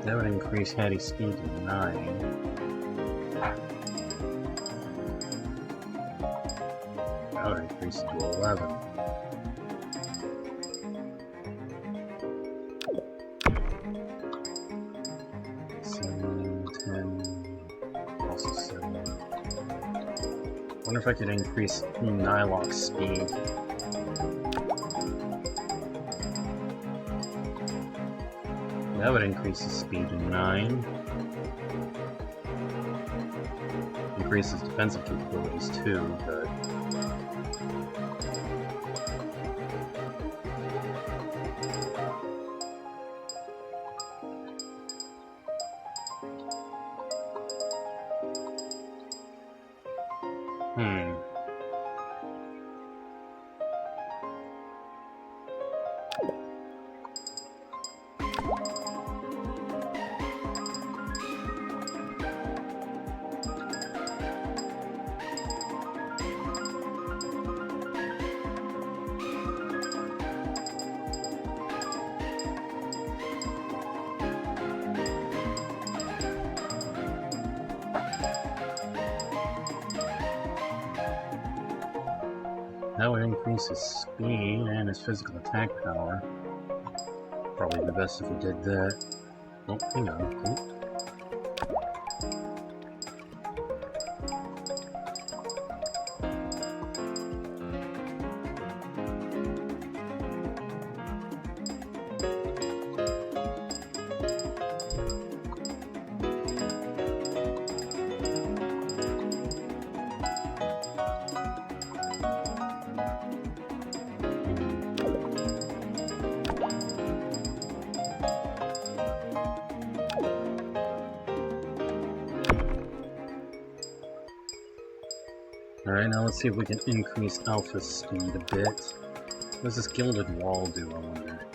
That would increase Hattie's speed to 9. That would increase it to 11. wonder if I could increase Nylok's speed. That would increase his speed to 9. Increase his defensive capabilities too, but... That would increase his speed and his physical attack power. Probably the best if we did that. Oh, hang on. Oh. Alright, now let's see if we can increase Alpha's speed a bit. What does this Gilded Wall do, I wonder?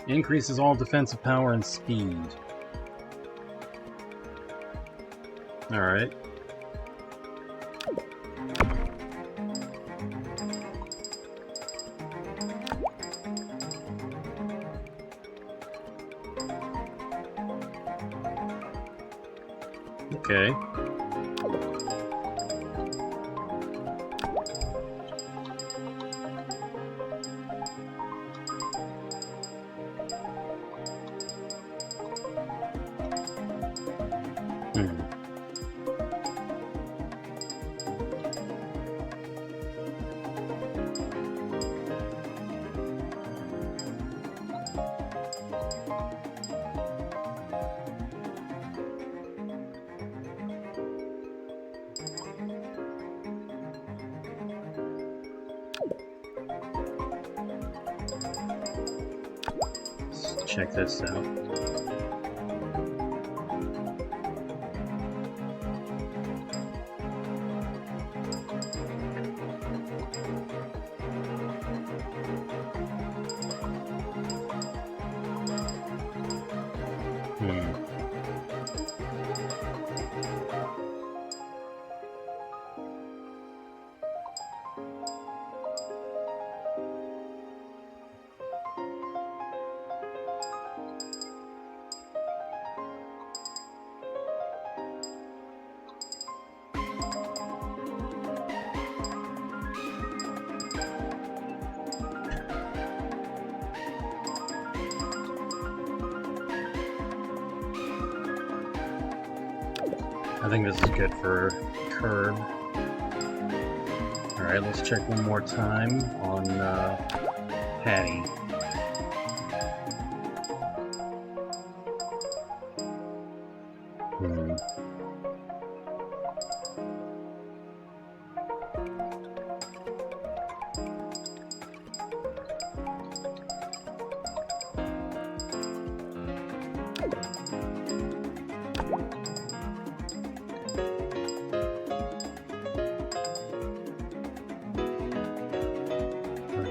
Increases all defensive power and speed. Alright. Okay. Check this out. I think this is good for Curb. Alright, let's check one more time on Patty.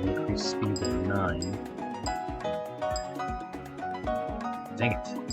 Increase speed to 9. Dang it.